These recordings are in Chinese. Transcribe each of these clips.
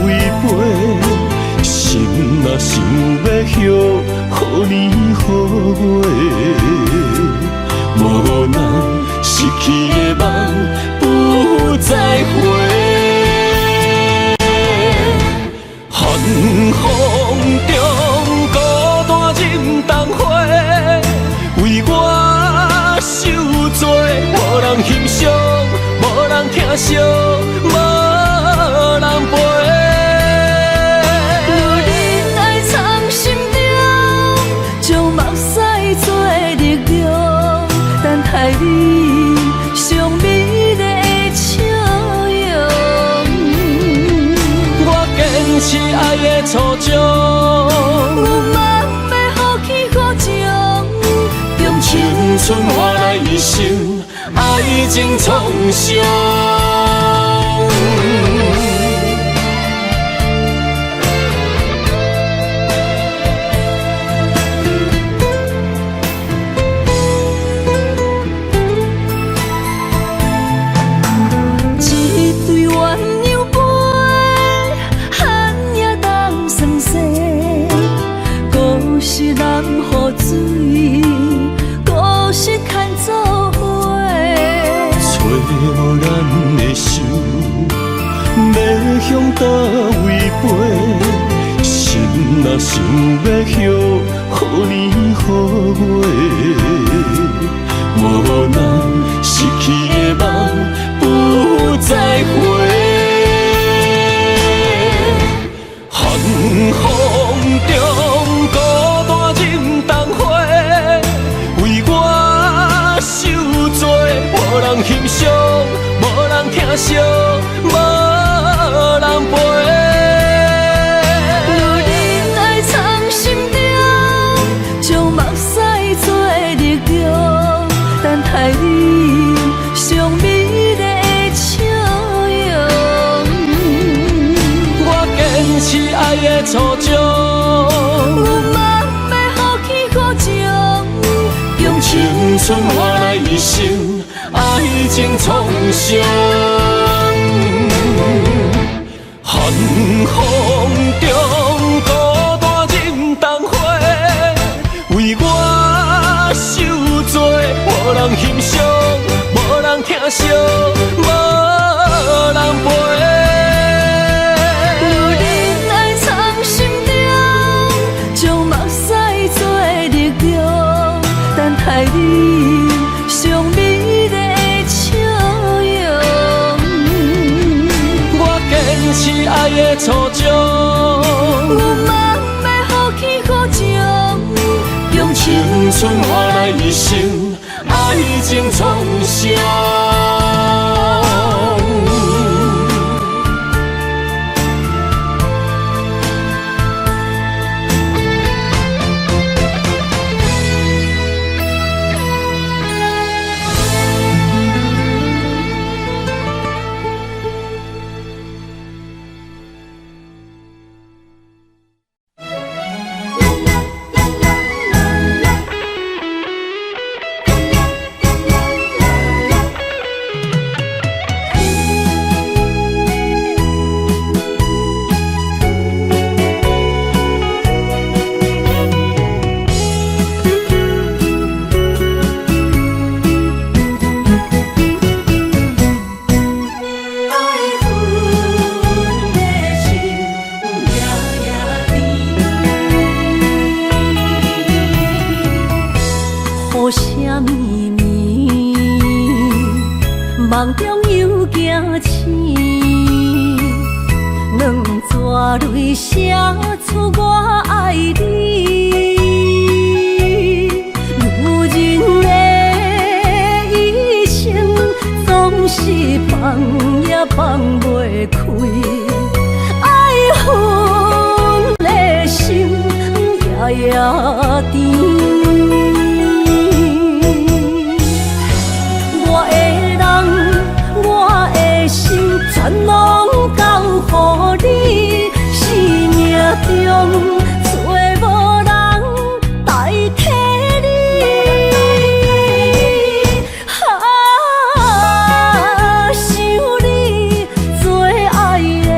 位飞，心若想要许予你予我，无人失去的梦不再回。寒风中孤单忍冬花，为我受罪，无人欣赏，无人疼惜，无人陪。若忍爱藏心中，将目屎做力量，等待你上美丽的笑容。我坚持爱的初衷，有梦要予起予情，用青春换来一生爱情创伤。向倒位飞，心若想要许予你予我，无人失去的梦不再回。寒风中孤单忍冬花，为我受罪，无人欣赏，无人疼惜，无人陪。若忍爱藏心中，将目屎做力量，等待你上美丽的笑容。我坚持爱的初衷，有梦要予起予情，用青春换来一生爱情创伤。寒风中孤单忍冬花，为我受罪，无人欣赏，无人疼惜，无人陪。若忍爱藏心中，将目屎做力量，等待你上美丽的笑容。坚持爱的初衷，有梦要予起予情，用青春换来一生爱情创伤。梦中又惊醒，两撮泪写出我爱你。女人的一生总是放也放袂开，爱恨的心夜夜甜。全拢交予你，生命中找无人代替你。想你做爱的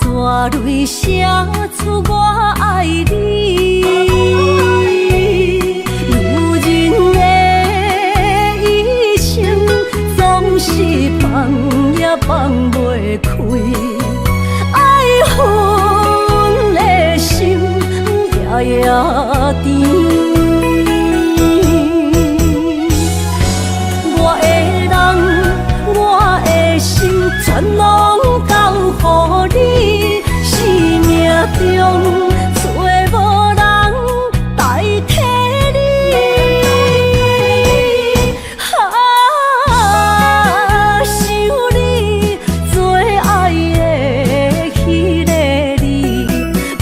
纸泪写出我爱你。女人的一生总是放也放袂开，爱恨的心夜夜甜。全拢交予你，生命中找无人代替你。想你做爱的迄个你，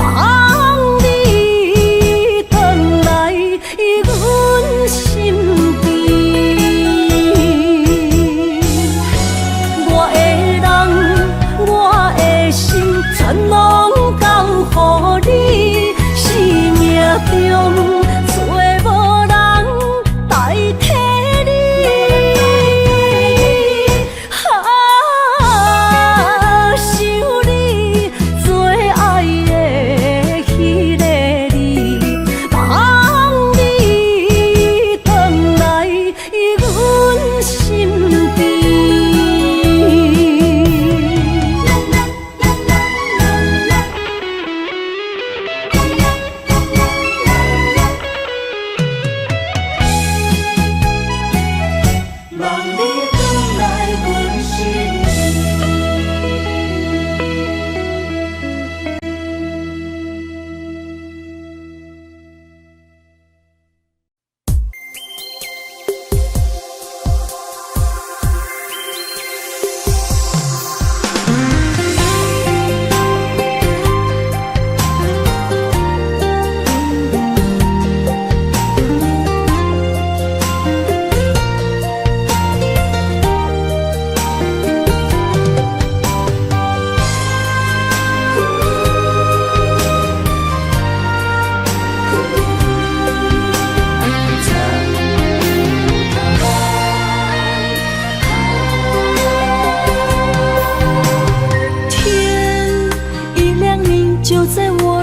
望你返来阮身边。全拢交予你，生命中找无人代替你。想你做爱的迄个你，望你返来阮身边。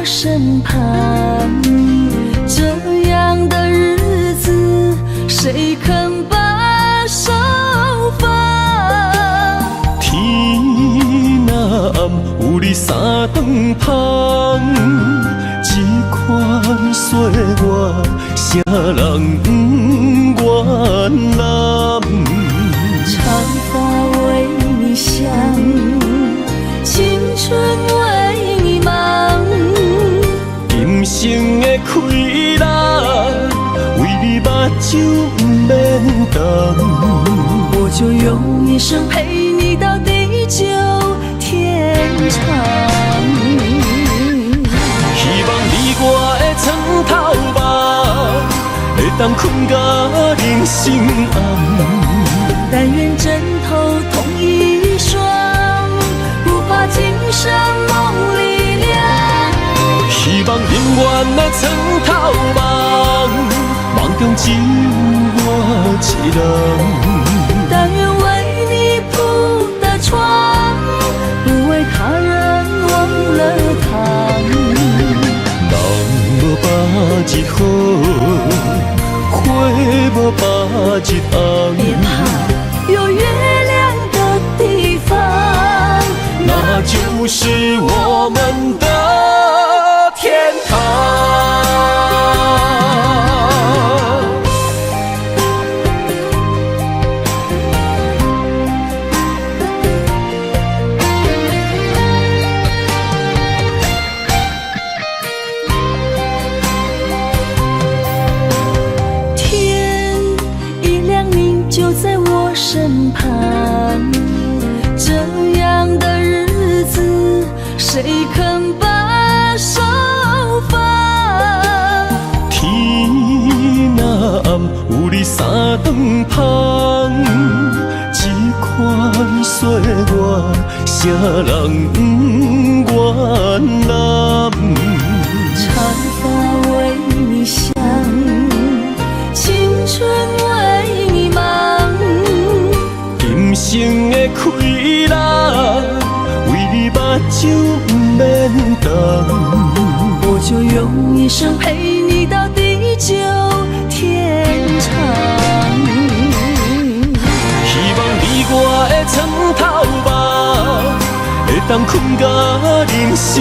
身旁，这样的日子谁肯把手放？天若暗，有你三顿香，这款岁月，谁人不愿揽？长发为你香，青春为你忙。今生的快乐，为你目睭不免干。我就用一生陪你到地久天长。希望你我的床头梦，会当困到人生暗。但愿枕头同一双，不怕今生梦里凉。希望永远的床头梦，梦中只有我一人。但愿为你铺的床，不为他人忘了躺。人无百日好，花无百日红。别怕，有月亮的地方，那就是我们的天堂。天一亮明就在我身旁，这样的日子谁肯把手放？天若暗，有你三顿香，这款岁月，谁人不愿揽？长发为你香，青春为你忙。今生的快乐，为你目睭免等。我就用一生陪你到地久天长。希望你我的床头梦，会当困甲人生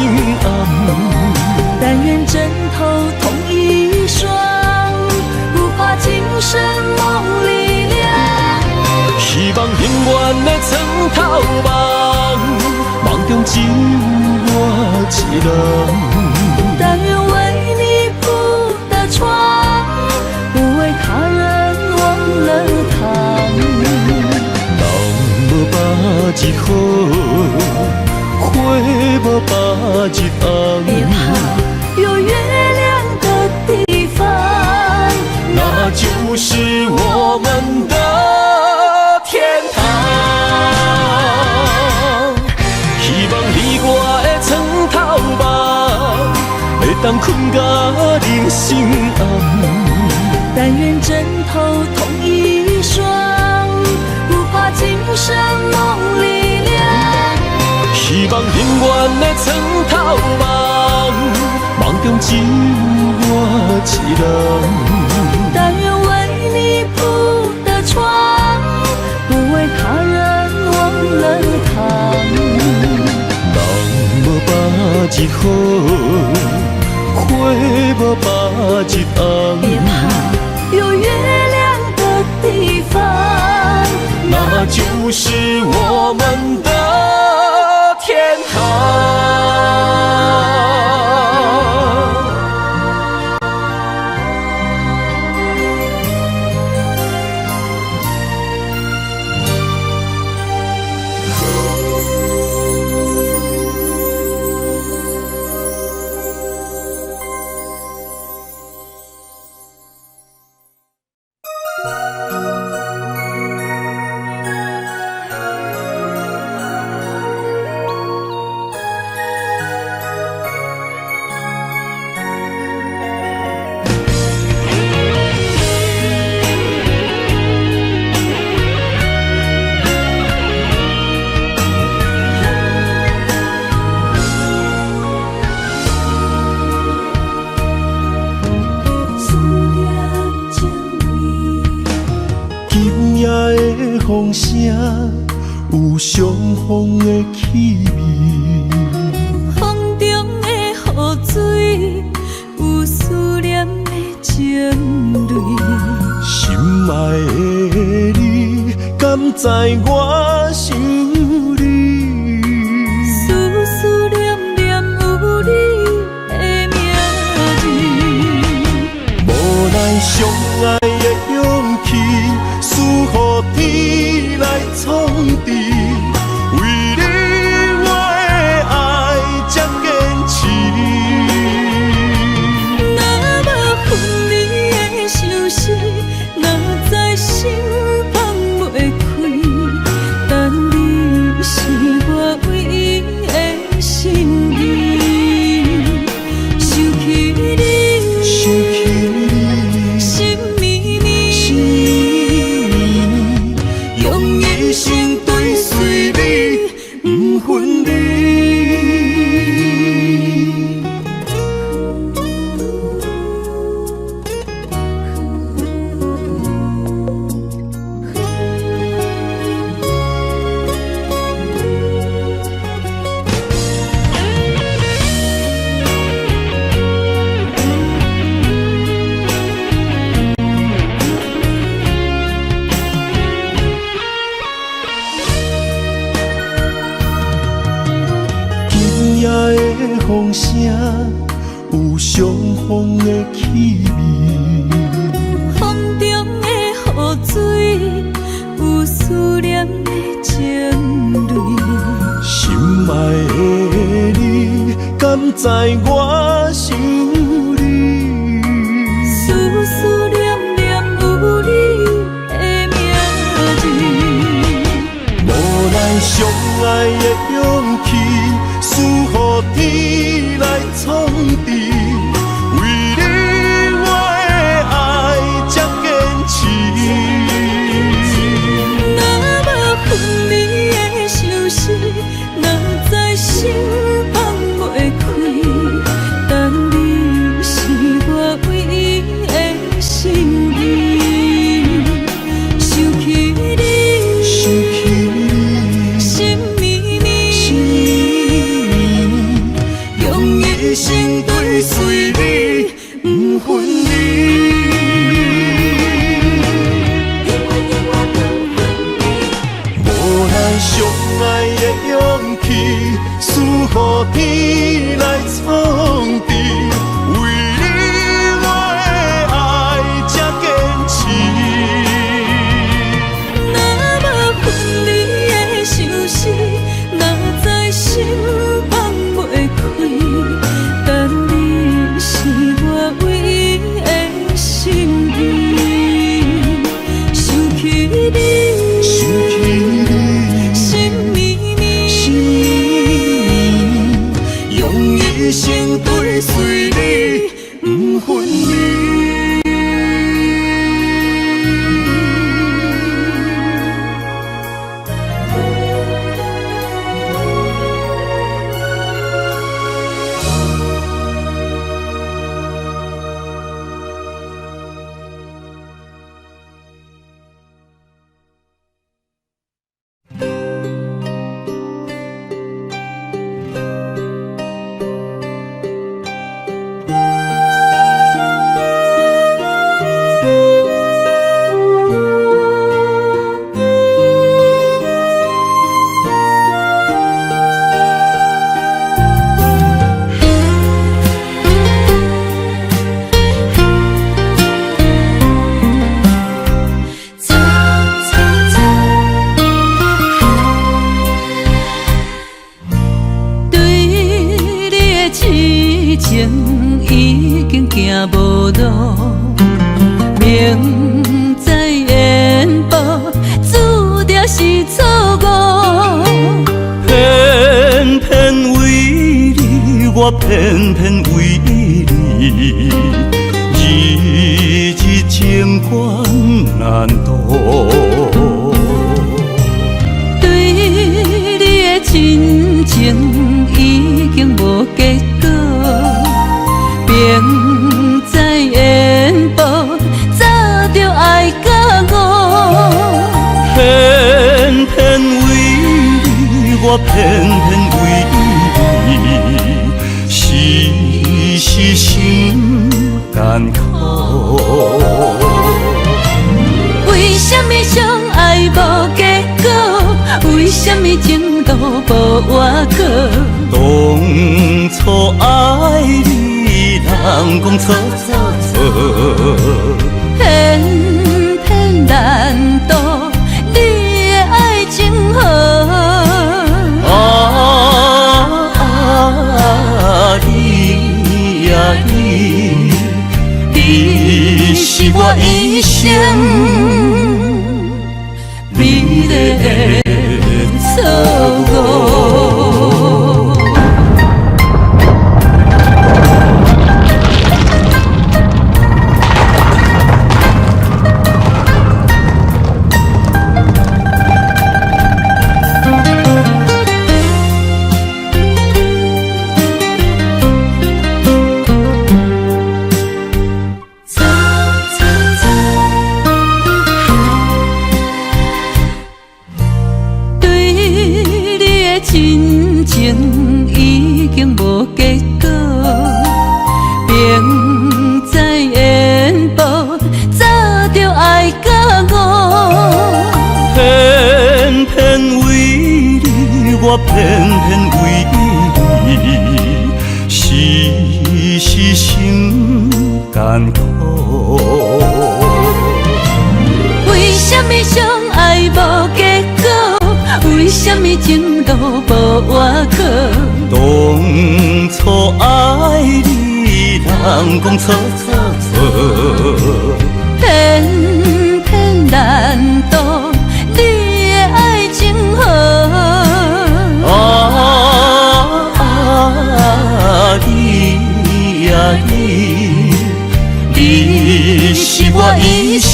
暗。但愿枕头同一双，不怕今生梦里凉。希望永远的床头梦，梦中只有我一人。但愿为你铺的床，不为他人忘了躺。人无百日好，花无百日红。别怕有月亮的地方，那就是我们的天堂。希望你我的床头梦，会当困甲人生暗。但愿枕头同一双，不怕今生梦里凉。希望永远的床头梦，梦中只有我一人。但愿为你铺的床，不为他人忘了躺。人无百日好，花无百日红。别怕有月亮的地方，那就是我们的天堂。风声有相逢的气味，风中的雨水有思念的情泪。心爱的你，敢知我想你？思思念念有你的名字，无奈相爱的勇气，输予天来创治。为你我的爱才坚持。若无分离的相思，哪知心放袂开。但你是我唯一的心意，想起你，心绵绵，用一生追随你，不分离。今夜的风声有相逢的气味，风中的雨水有思念的情泪。心爱的你，敢知我想你？思思念念有你的名字，无奈相爱的勇气，输予天来创治。为你我的爱才坚持。若无分离的相思，哪知心放袂一生跟随你，不分离。无咱相爱的勇气，赐予天来创治。为你我的爱才坚持。若无分离的相思，若在心放袂开，但你是我唯一的心意。想起你，心绵绵，用一生跟随你，不分离。明知缘报，注定是错误。偏偏为你，我偏偏为你，日日情关难渡。对你的亲情已经无结果，明知缘报，早就爱甲我。偏偏为你，我偏偏为你，时时心艰苦。为什么相爱无结果？为什么情路无外口？当初爱你，人讲错错错。偏偏难渡你的爱情河。你呀你是我一生美丽的错误。亲情已经无结果，明知缘报，早就爱甲我。偏偏为你，我偏偏为你，时时心艰苦。为什么相爱无结果？为什么情路无外口？当初爱你，人讲错错错。偏偏难渡你的爱情河。你呀你是我一生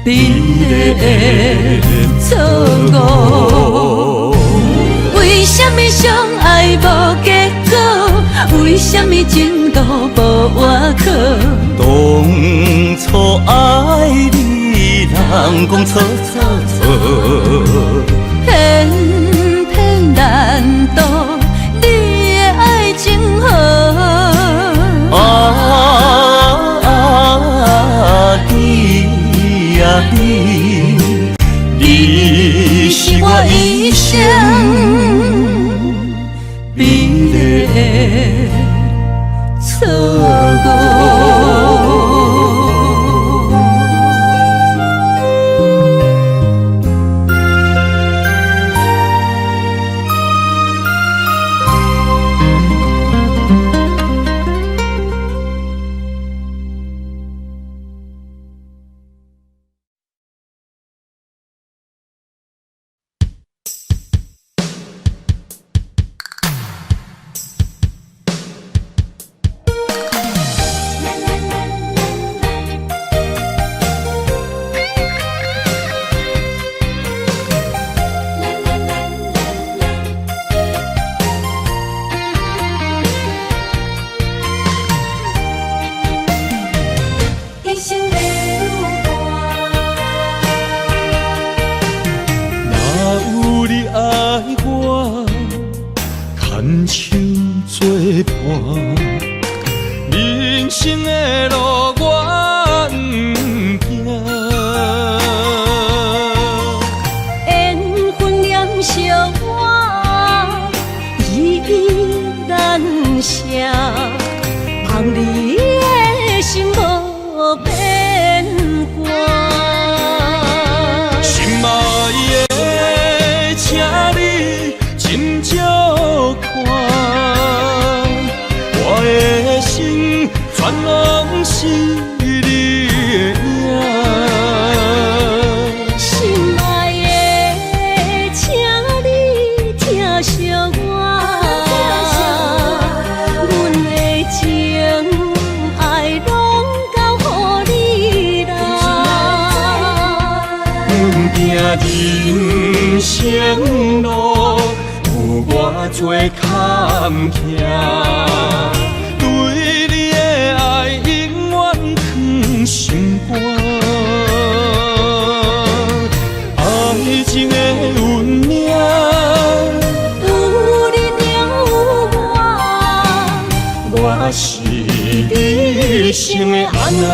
美丽的错误。为什么相爱无结果？为什么情路无外口？当初爱你，人讲错错错。偏偏难渡你美丽的错误。人生的路我不行，缘分染烧我依然写，望你的心无变卦。心爱的，请你斟酌看。我的心全拢是你的影，心爱的，请你疼惜我，阮的情爱拢交予你啦。阮行人生路有偌多坎坷。对你的爱永远藏心肝，爱情的运命，有你有我，我是你生的安那。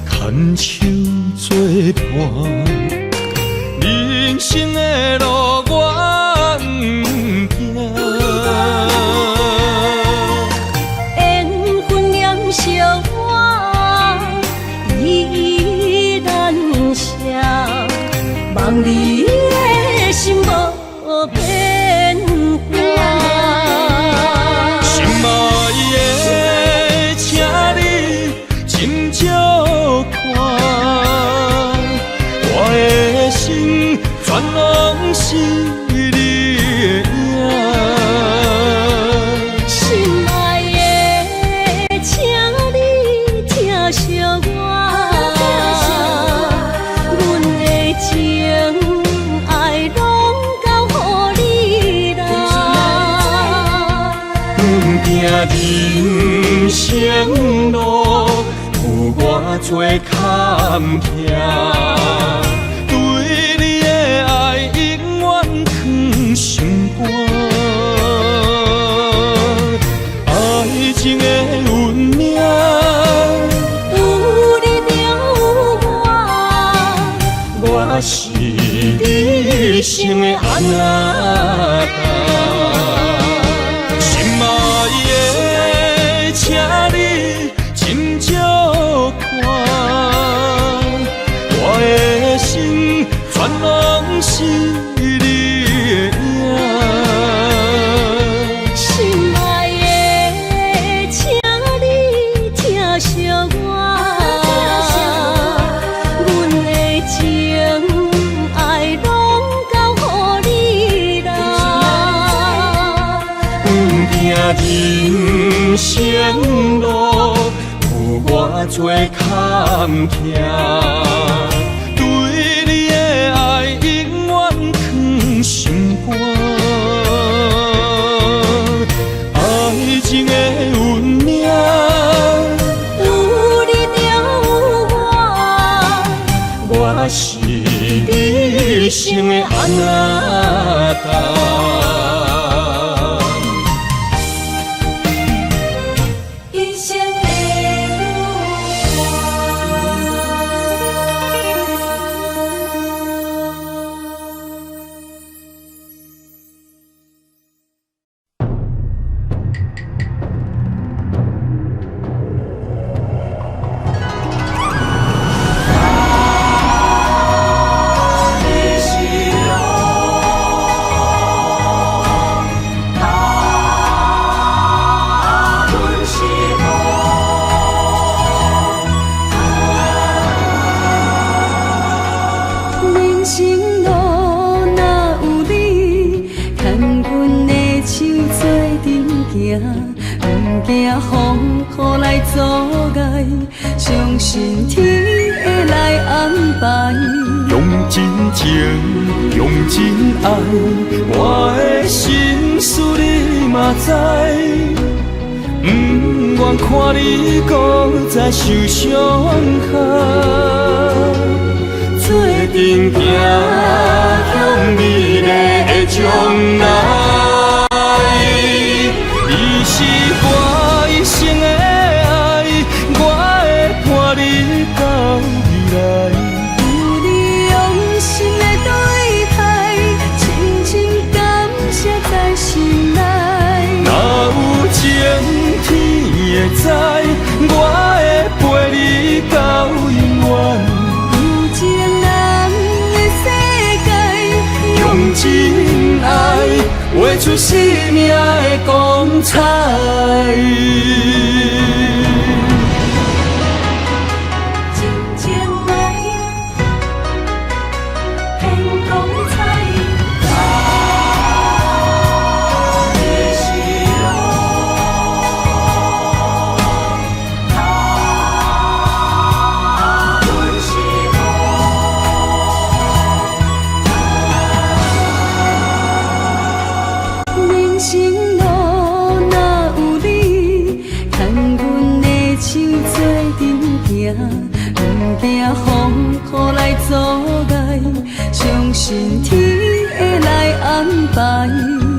牵手作伴，人生的路我不行，缘分染烧我依然写，望你的心无变卦。心爱的，请你斟酌看，我的心全拢是你的影。心爱的，请你疼惜我，阮的情爱拢交予你啦。人生路有偌多坎坷，对你的爱永远藏心肝，爱情的运命，有你有我，我是你生的安那。心爱的，请你斟酌看，我的心全拢是你的影。心爱的，请你疼惜我，阮的情爱拢交予你啦。人生路有偌多坎坷，对你的爱永远藏心肝，爱情的运命，有你有我，我是你生的安那一生的人生路若有你，牵阮的手做阵行，不惊风雨来阻碍，相信天会来安排。用真情，用真爱，我的心事你嘛知。不愿看你搁再受伤害，做阵行向美丽的将来。你是我一生的爱，我会伴你到未来。有你用心的对待，深深感谢在心内。若有情天会知，我会陪你到永远。有情人的世界，用真爱画出生命的光彩。真情爱，显光彩。你是人生路若有你，牵阮的手做阵行，不惊风雨来阻碍，相信天会来安排。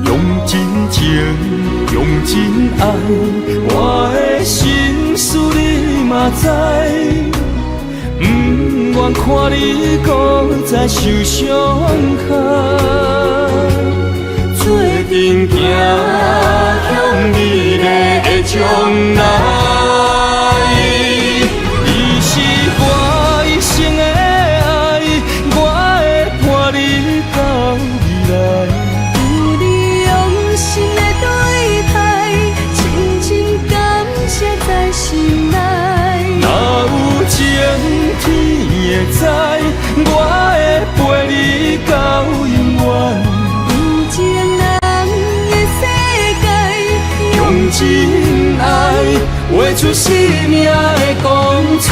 用真情，用真爱，我的心事你嘛知。不愿看你搁再受伤害，做阵行向美丽的将来。你是我一生的爱，我会伴你到未来。有你用心的对待，深深感谢在心内。若有情天会知，我会陪你到永远。有情人的世界，用真爱画出生命的光彩。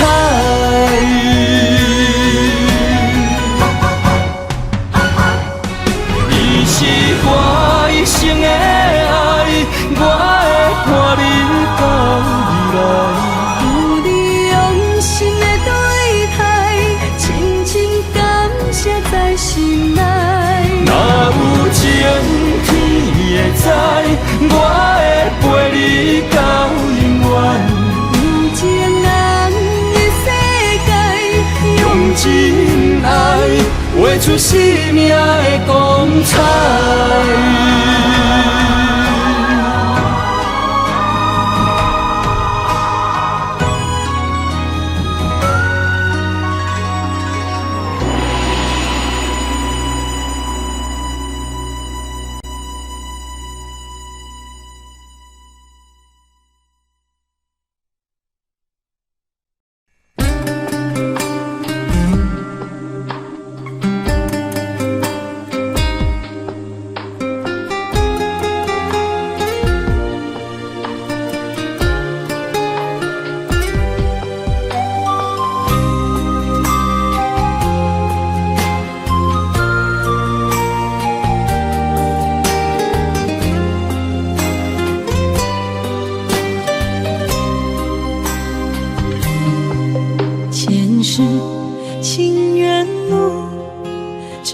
你是我一生的爱，我会伴你到未来。有你用心的对待，深深感谢在心内。若有情天会知，我会陪你到永远。有情人的世界，用真爱画出生命的光彩。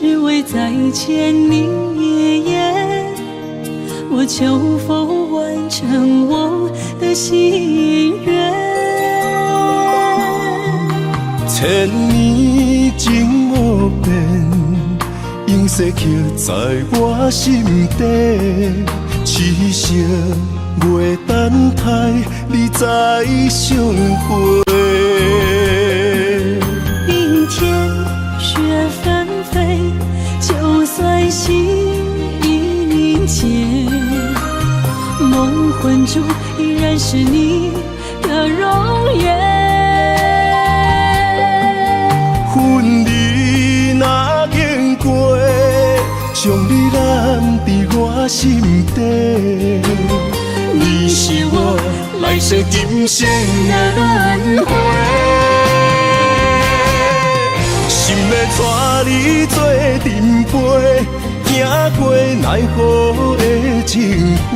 只为再见你一眼。我求否完成我的心愿？千年情无变，永逝刻在我心底。痴色袂等待，你再相陪。冰天雪纷飞，就算心已凝结，梦魂中依然是你的容颜。恨你若经过，将你揽伫我心底。你是我来世今生的轮回，心要带你做阵陪，行过奈何的情花。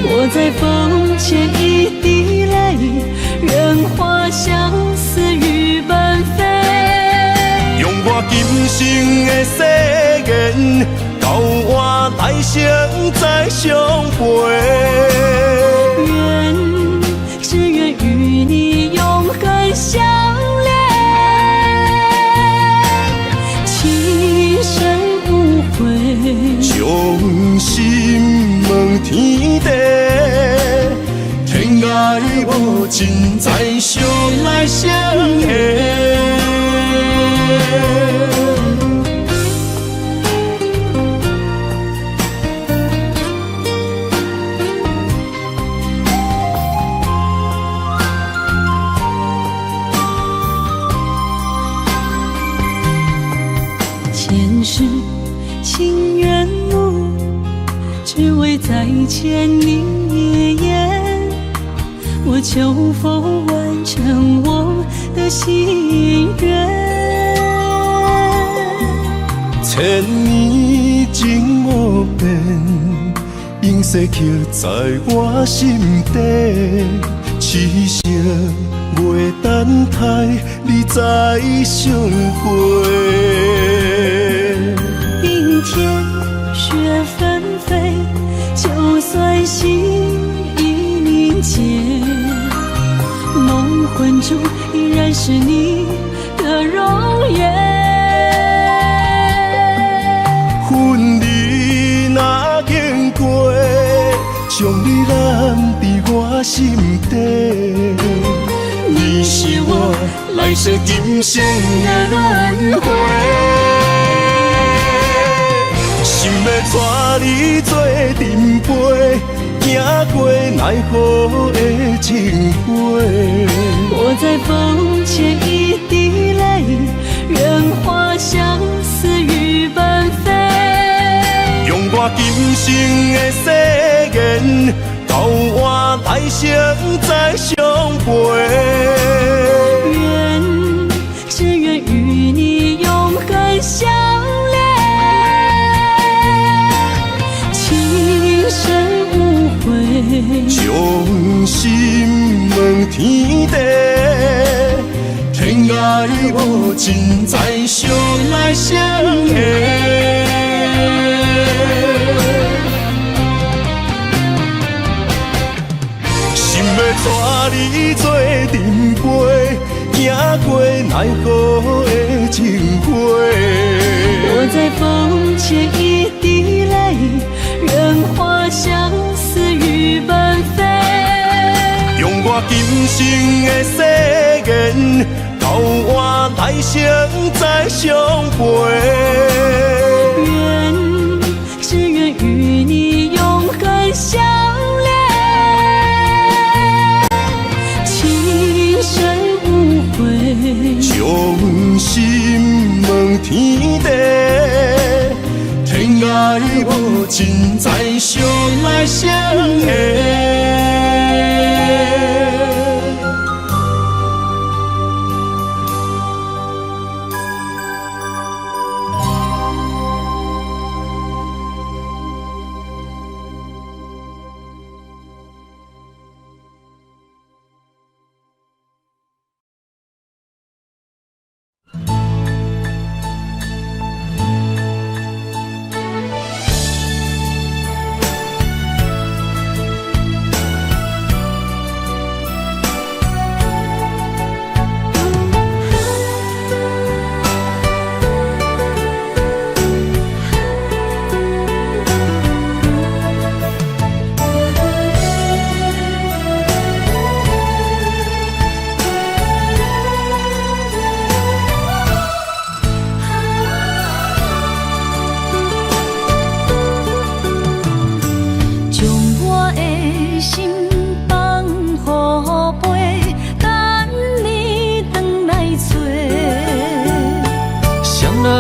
我在风前一滴泪，任花相思雨纷飞。用我今生的誓言，到我来生再相陪。只愿与你永恒相恋，情深无悔，将心问天地，天涯无尽，再相来相会。前世情缘无，只为再见你一眼。我求否完成我的心愿？千年情无变，永逝刻在我心底。痴色袂等待，你再相陪。冰天雪纷飞，就算心已凝结，梦魂中依然是你的容颜。恨你若经过，将你揽伫我心底。你是我来世今生的轮回，心要带你做阵陪，行过奈何的情花。我在风前一滴泪，任花相思雨纷飞。用我今生的誓言，到我来生再相陪。只愿与你永恒相恋，情深无悔，将心问天地，天涯无尽，再相来相会。心要带你做阵陪，行过奈何的情花。我在风前一滴泪，任花相思雨纷飞。用我今生的誓言，到我来生再相陪。只愿与你永恒相恋，情深无悔，将心问天地，天涯无尽，再相来相会。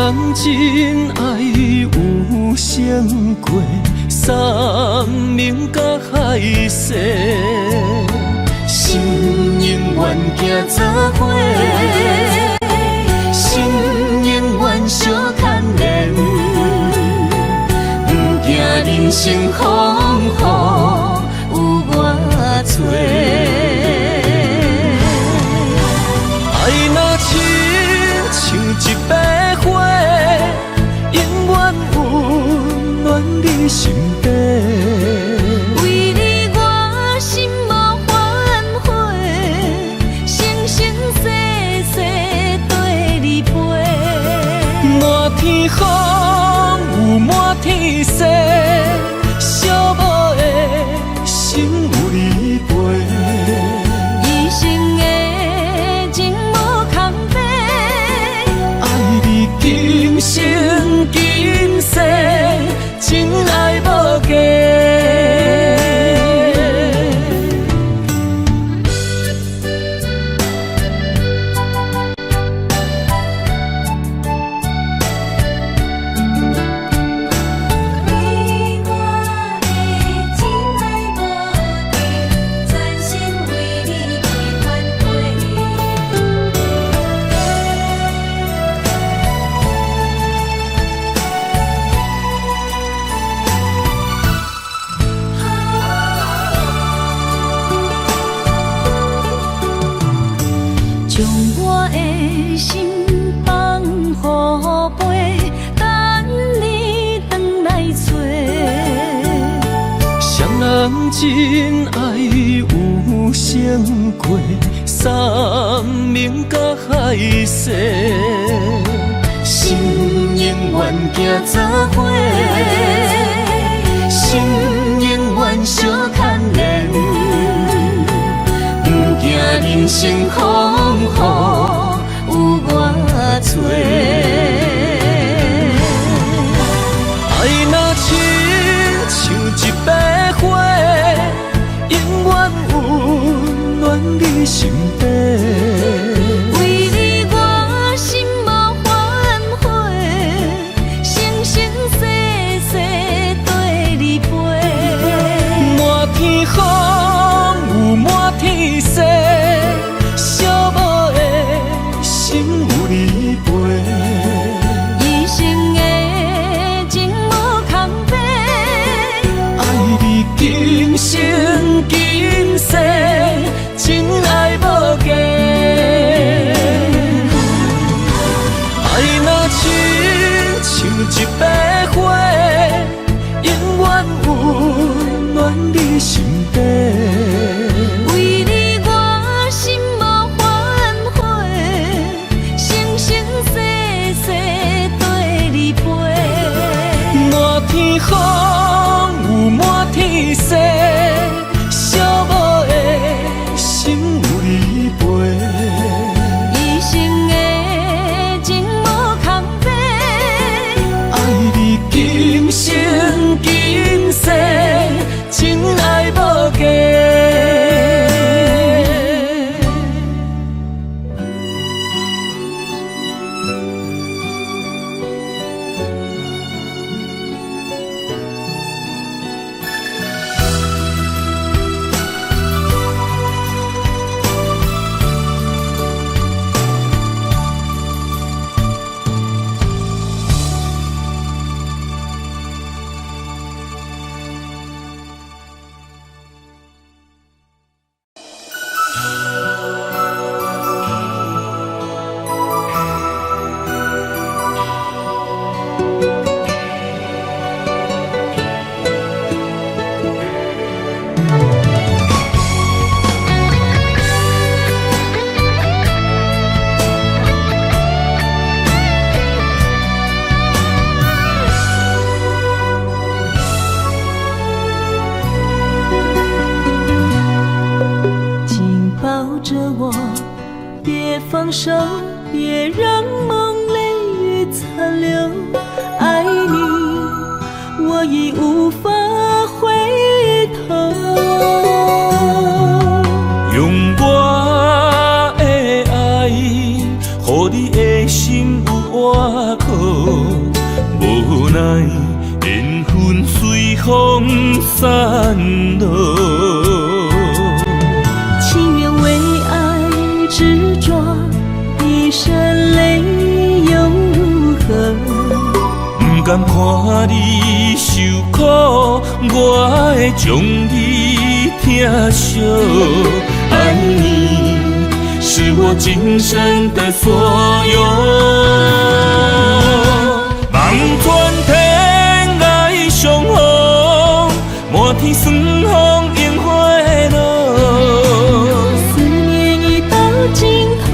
人真爱有成过，山明甲海誓，心永远行做伙，心永远相牵连，不惊人生风雨有我做。爱若亲像一朵花，永远温暖你身边。为你我心无反悔，生生世世跟你陪。满天风有满天雪，寂寞的心有你陪。一生的情无空白，爱你今生今世，真爱无价。你我的真爱无敌，全心为你去换将我的心放乎飞，等你回来找。双人真爱有成过，山明甲海誓，心永远行做伙，心永远相牵连，不惊人生风雨有我做。爱若亲像一朵花，永远温暖你身边。为你我心无反悔，生生世世跟你陪。满天风有满天雪，寂寞的心有你陪。一生的情无空白，爱你今生今世，真爱无价。爱若亲像一朵花，永远温暖你身边。为你我心无反悔，生生世世跟你陪。满天风有满天雪，寂寞的心有你陪。一生的情无空白，爱你今生今世，真爱无价。放手，别让梦泪雨残留。爱你，我已无法回头。用我的爱，予你的心有我外靠，无奈缘分随风散落。情愿为爱执着，一身泪又如何？不甘看你受苦，我会将你疼惜。爱你是我今生的所有，望穿天涯相逢，满天霜风映花落。思念已到尽头，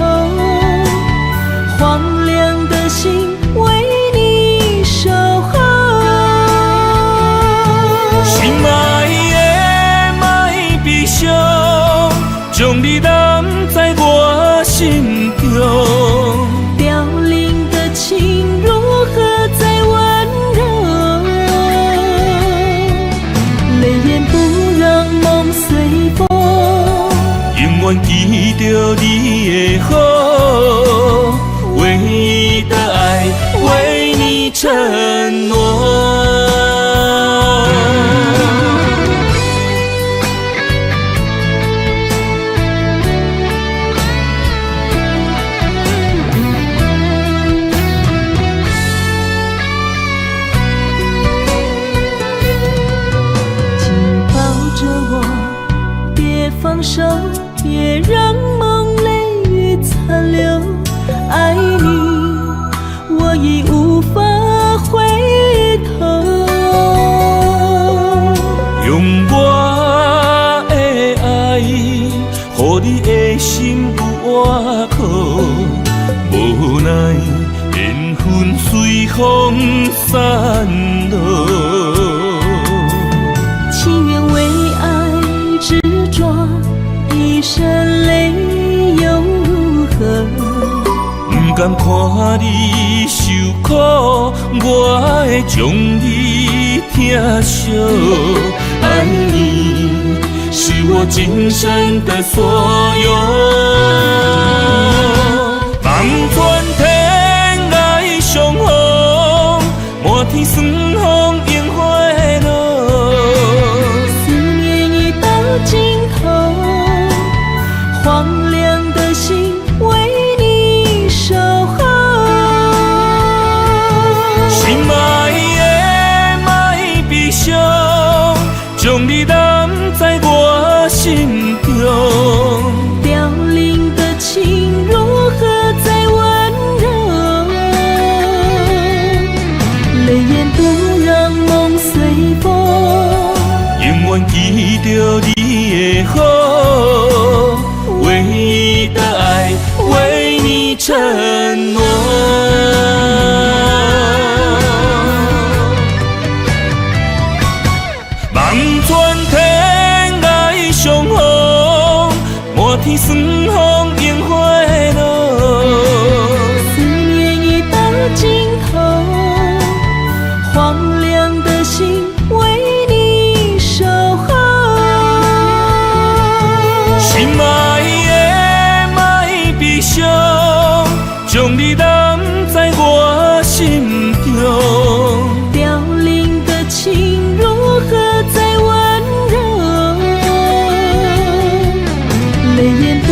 荒凉的心为你守候。心爱的莫悲伤，将你揽在我心中。凋零的情如何再温柔？泪眼不让梦随风，永远记着你的好，唯一的爱为你承诺。放手，别让梦泪雨残留。爱你，我已无法回头。用我的爱，予你的心有外靠，无奈缘分随风散落。情愿为爱执着，一身泪又如何？不甘看你受苦，我会将你疼惜。爱你是我今生的所有，望穿天涯相逢，满天霜风映花落。思念已到尽头，荒凉的心为你守候。心爱的莫悲伤，将你揽在我心中。凋零的情如何再温柔？泪眼不让梦随风，永远记着你的好，唯一的爱为你承诺。望穿天涯相逢，满天霜风映花落。思念已到尽头，荒凉的心为你守候。心爱的莫悲伤，将你揽在我心中。凋零的情如何再温柔？泪眼不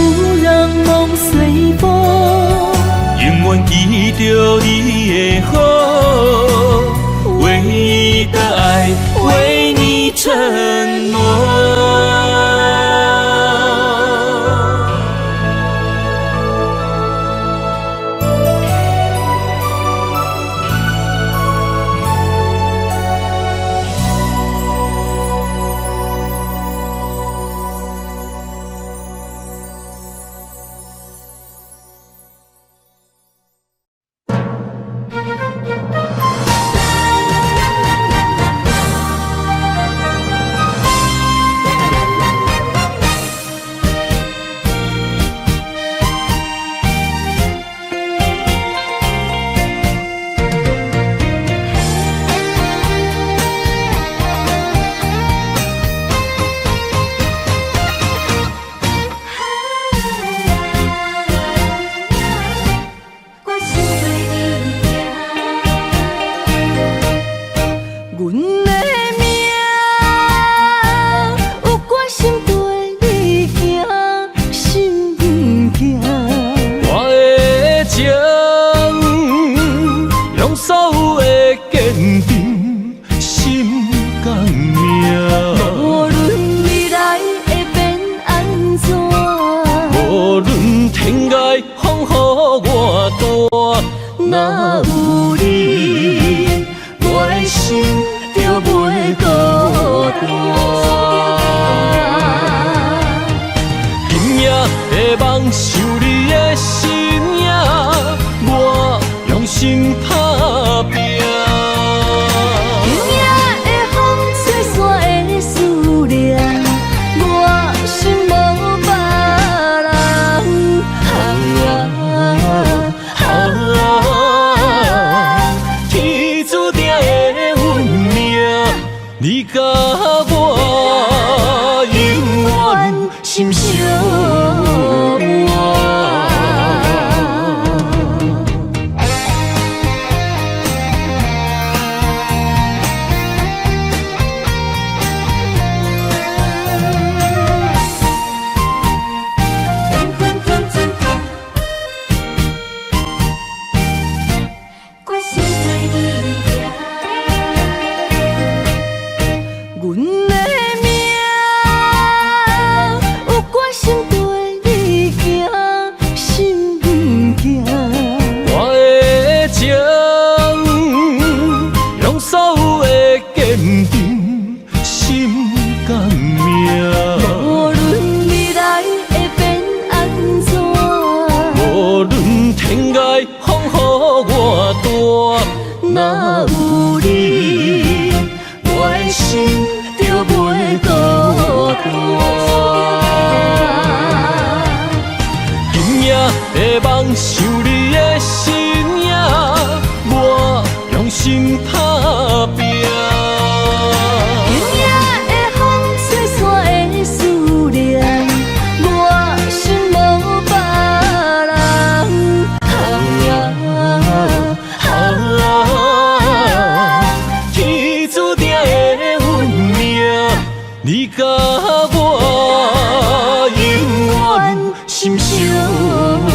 用所有的坚定心甘命。无论未来会变安怎，无论天涯风雨偌大，若有你，我的心就袂孤单。今夜的梦想你的身影，我用心打拼。今夜的风吹散的思念，我心无别人。天注定的运命，你甲我永远心相偎。关心对你行，阮的命有关心对你行，心不惊。我的情，用所有的坚定心甘命。无论未来会变安怎，无论天涯风雨偌大，若有你，我的心就袂孤单。今夜的梦想你的身影，我用心打拼。今夜的风吹散的思念，我心无别人。天注定的运命，你甲我永远心相偎。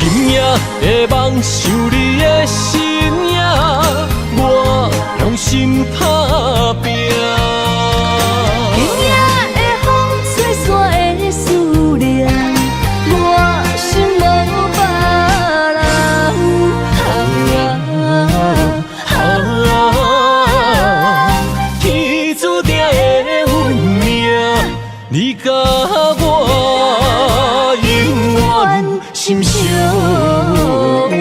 今夜的梦想你的身影，我用心打拼。今夜的风吹散的思念，我心无别人。天注定的运命，你甲我永远心相偎。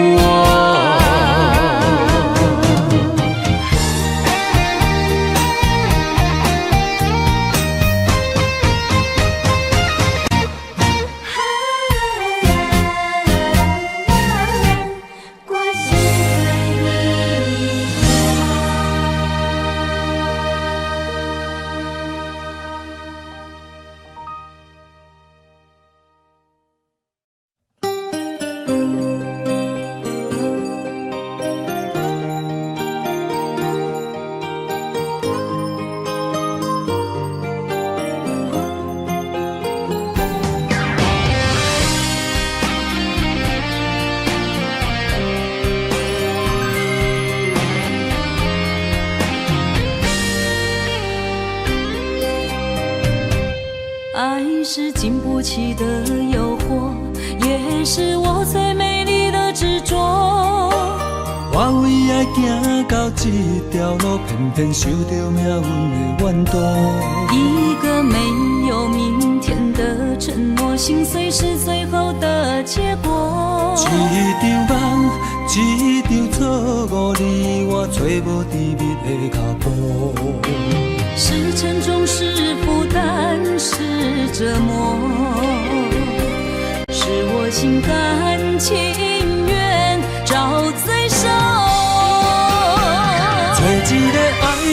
关心对你爱是经不起的诱惑，也是我最美丽的执着。我为爱行到这条路，偏偏受到命运的怨毒。一个没有明天的承诺，心碎是最后的结果。一场梦，一场错误，你我找无甜蜜的脚步。是沉重，是负担，是折磨，是我心甘情愿找罪受。找一个爱你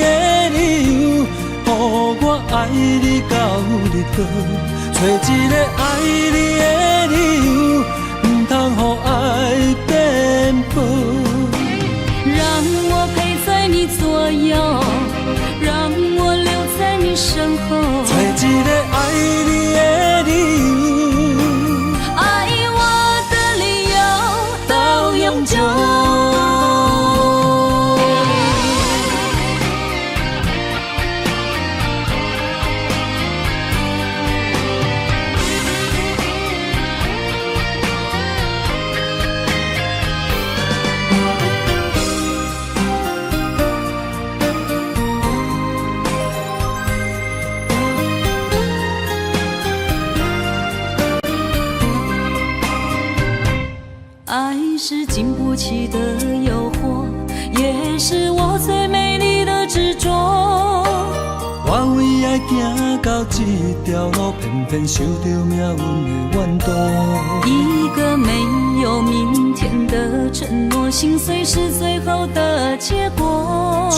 的理由，予我爱你到日落。找一个爱你的理由，不通予爱颠簸。让我陪在你左右，让我留在你身后。找一个爱你的理由，爱我的是经不起的诱惑，也是我最美丽的执着。我为爱行到这条路，偏偏受到命运的怨妒。一个没有明天的承诺，心碎是最后的结果。一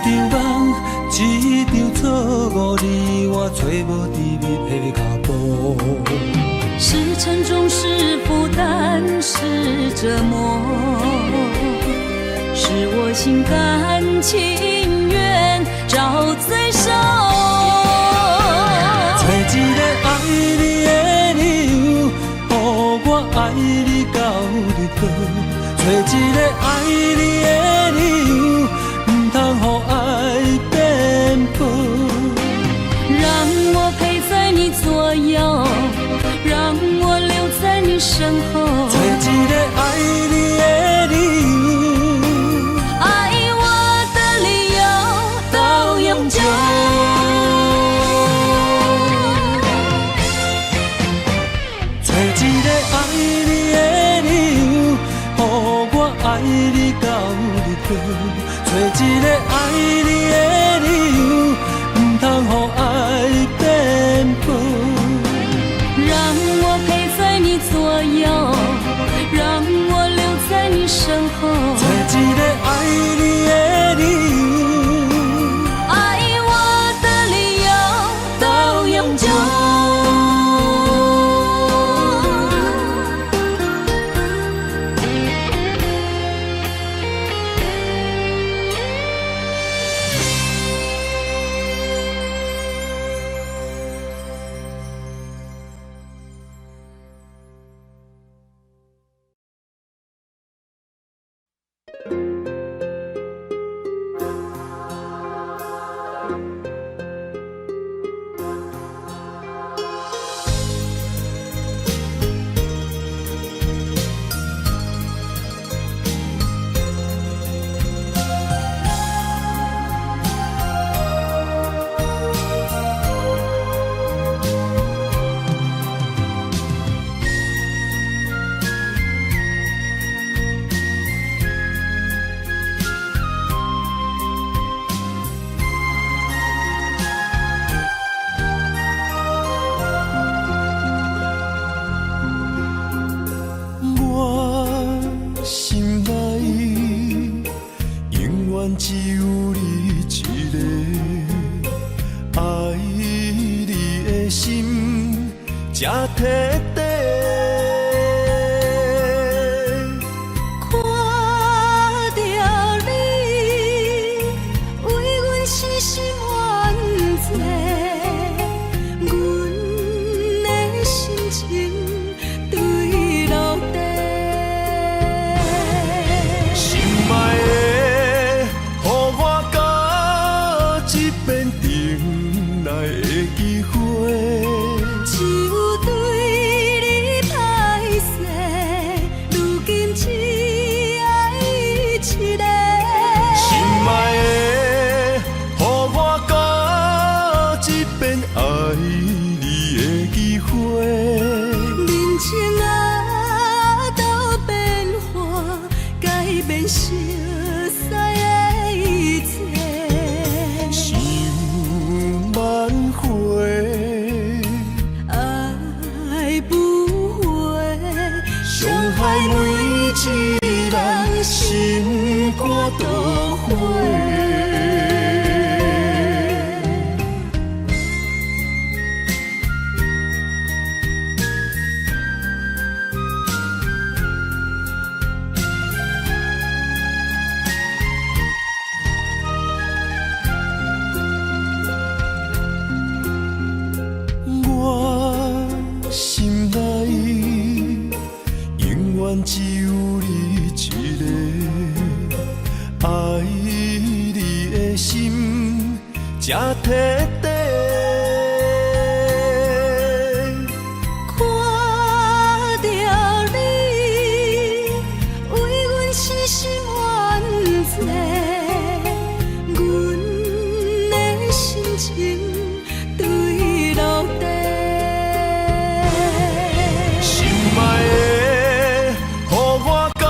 场梦，一场错误，你我找无甜蜜的脚步。是沉重，是负担，是折磨，是我心甘情愿找罪受。找一个爱你的理由，予我爱你到日落。找一个爱你的理由，唔通予爱变薄。让我陪在你左右，让我留在你身后。找一个爱你的理由，爱我的理由到永久。找一个爱你的理由，予我爱你到日落。找一个爱你的理由，唔通予爱变薄。让我陪在你左右，让我留在你身后。找一个爱你的理由，爱我的理由到永久。只有你一个，爱你的心才徹底。看到你，为阮痴心怨罪，阮的心情对落地。心爱的，予我到一遍等来的机会。只有对你歹势，如今只爱一个。心爱的，予我到一遍爱你的机会。人情啊，到变化，改变熟悉的一切。想挽回，爱不回，伤害每一人心肝都灰。我心内永远只有你一个，爱你的心才徹底。看到你，为阮痴心怨罪，阮的心情对落地。心爱的，予我到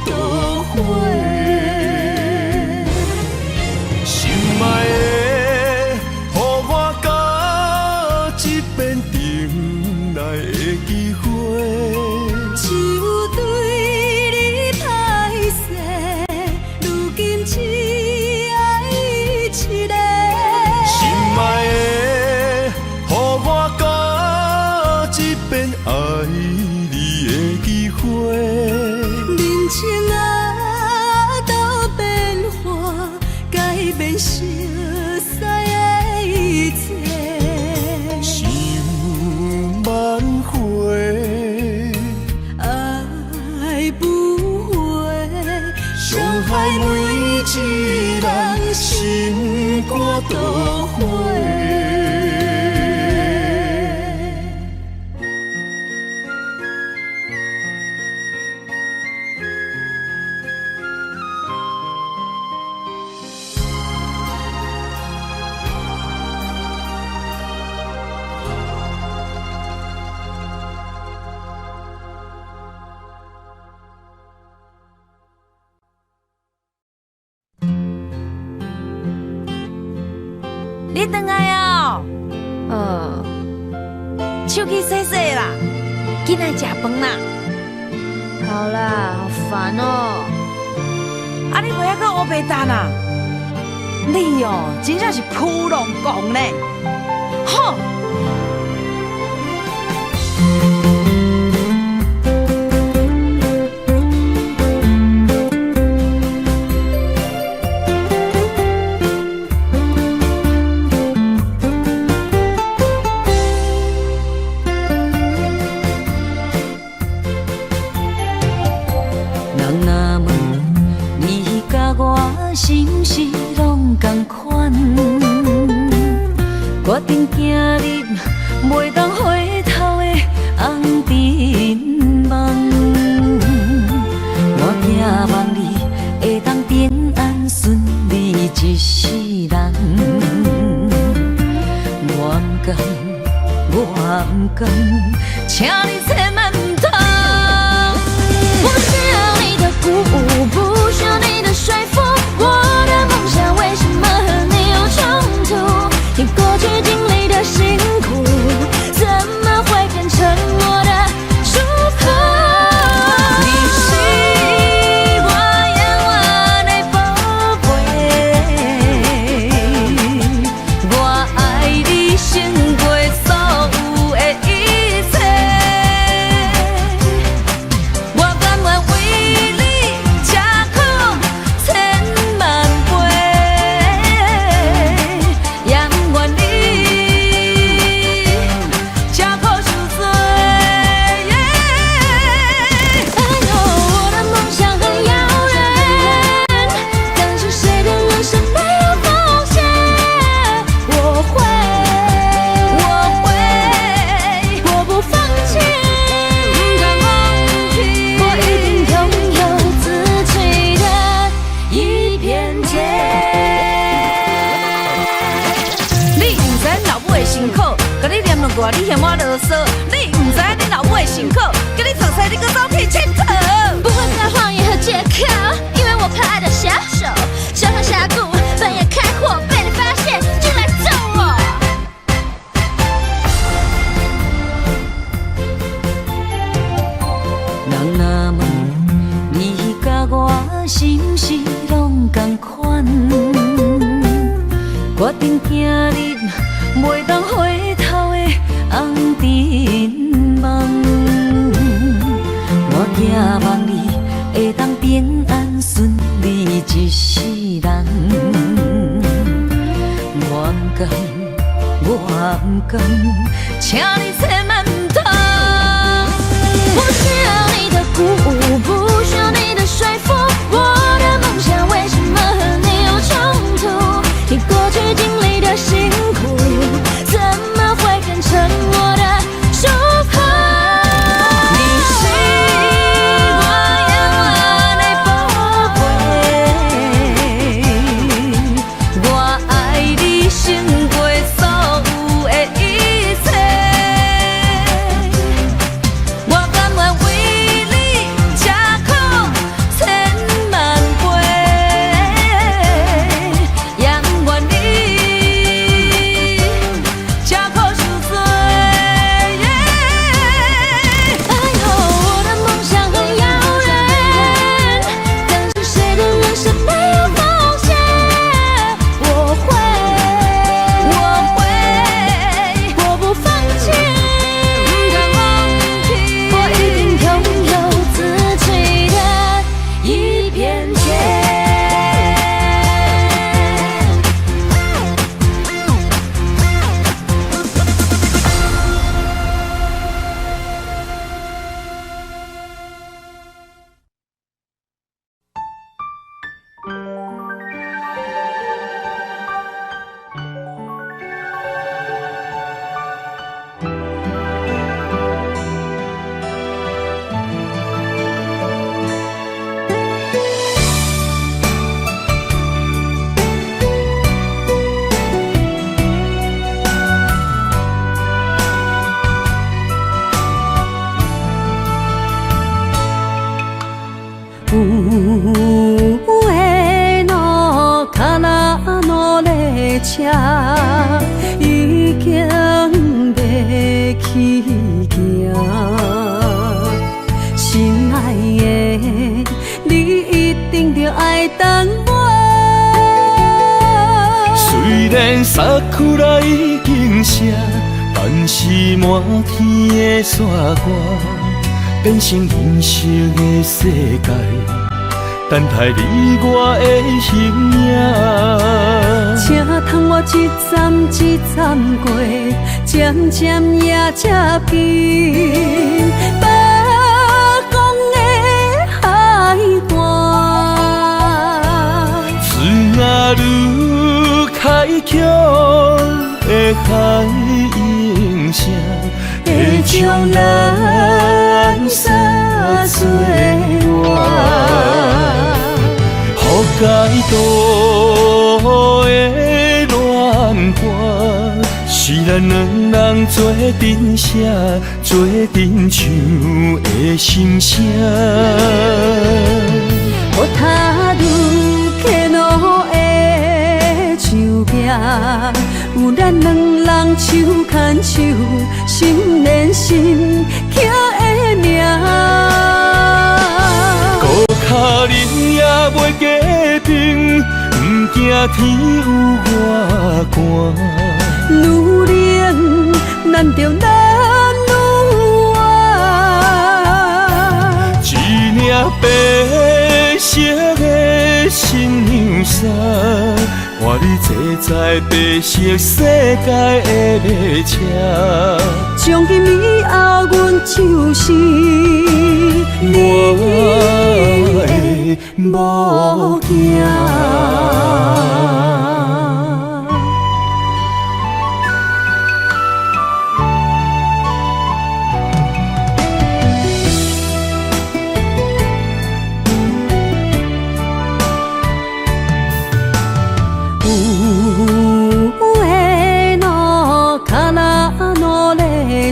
倒回。心爱的，予我甲一遍重来的机会。只有对你歹势，如今只爱一个。心爱的，予我甲一遍爱你的机会。人情啊，都变化，改变熟悉的一切。想挽回，爱不回，伤害每一人心肝都花。你回来哦？手去洗洗啦，紧来食饭啦。好啦，好烦哦。啊，你袂晓搁乌白蛋啊？你哦，真正是扑龙讲呢。吼！心事拢同款，决定走入袂当回头的红尘梦。我寄望你会当平安顺利一世人。我不甘，我不甘，请你千万唔通。不需要你的鼓舞，不需要你的说服。我的梦想为什么和你有冲突？你过去经历的辛苦，怎么会变成我的祝福？你是我眼弯的宝贝，我爱你胜过所有的一切。我甘愿为你吃苦千万倍，也不愿你吃苦受罪。哎呦，我的梦想很遥远，但是谁的人生没有风险？我会，我不放弃，不敢放弃，我一定拥有自己的一片天。你不知老母的辛苦，甲你念两句，你嫌我啰嗦。你不知你老母的辛苦，甲你放西，你搁走去佚佗。不会再谎言和借口，因为我怕爱的小手，小偷峡谷，半夜开火，被你发现就来揍我。人若问你甲我心事拢同款，决定走入袂当回头的红尘梦。我寄望你会当平安顺利一世人。我不甘，我不甘，请你千万唔通。不需要你的鼓舞，不需要你的说服。我的梦想为什么和你有冲突？你过去经历的辛苦，怎么会变成我的祝福？你是我眼弯的宝贝，我爱你胜过所有的一切。我甘愿为你吃的路，脚拉努力车，已经要起行。心爱的，你一定着爱等我。虽然萨库拉已经谢，但是满天的雪花变成人生的世界，等待你我的形影。请通我一站一站过，渐渐也接近北港的海岸。水啊愈开阔的海音声，会将咱撒做我。予解渡的恋歌，是咱两人做阵写，做阵唱的心声。我踏入客路的树壁，有咱两人手牵手，心连心刻的名。孤脚人也袂结冰，不惊天有外寒。愈冷，咱着咱愈爱。一领白色的新娘衫，换你坐在白色世界的列车。从今以后，阮就是你的某囝。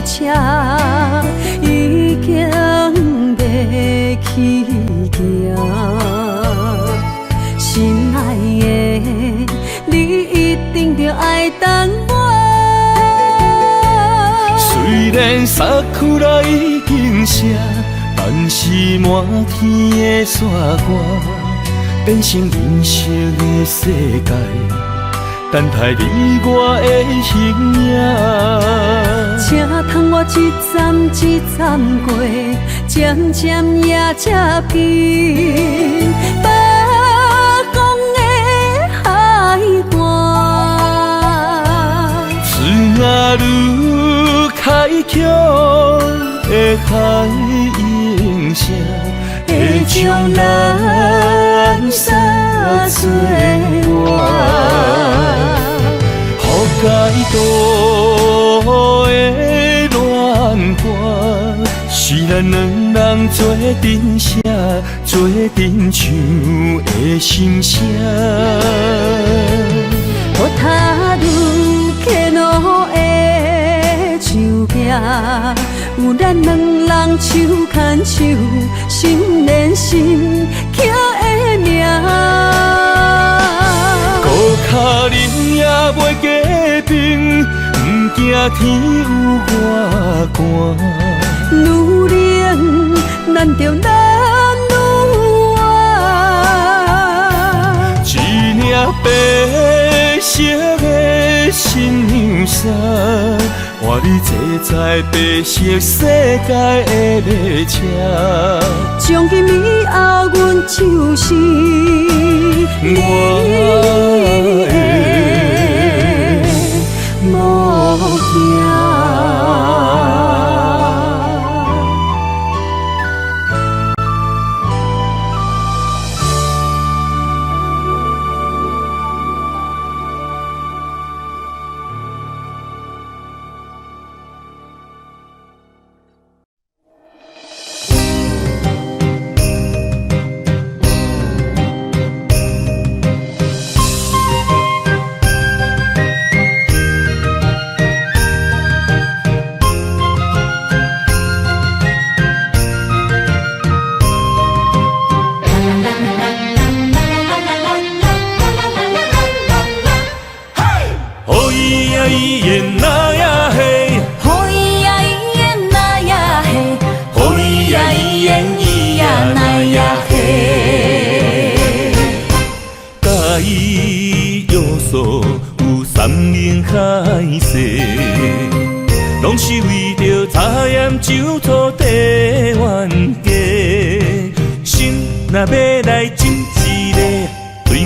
车已经要起行，心爱的，你一定着爱等我。虽然萨库拉已经谢，但是满天的雪花变成人生的世界，等待你我的形影。请通我一站一站过，渐渐也接近北港的海岸。水啊愈开阔的海音声，会将咱撒做我。予解渡的恋歌，是咱两人做阵写，做阵唱的心声。我踏入客路的树壁，有咱两人手牵手，心连心刻的名。孤脚人也袂结冰，不惊天有外寒。愈冷，咱着咱愈爱。一领白色的新娘衫，换你坐在白色世界的列车。从今以后，阮就是你的某囝。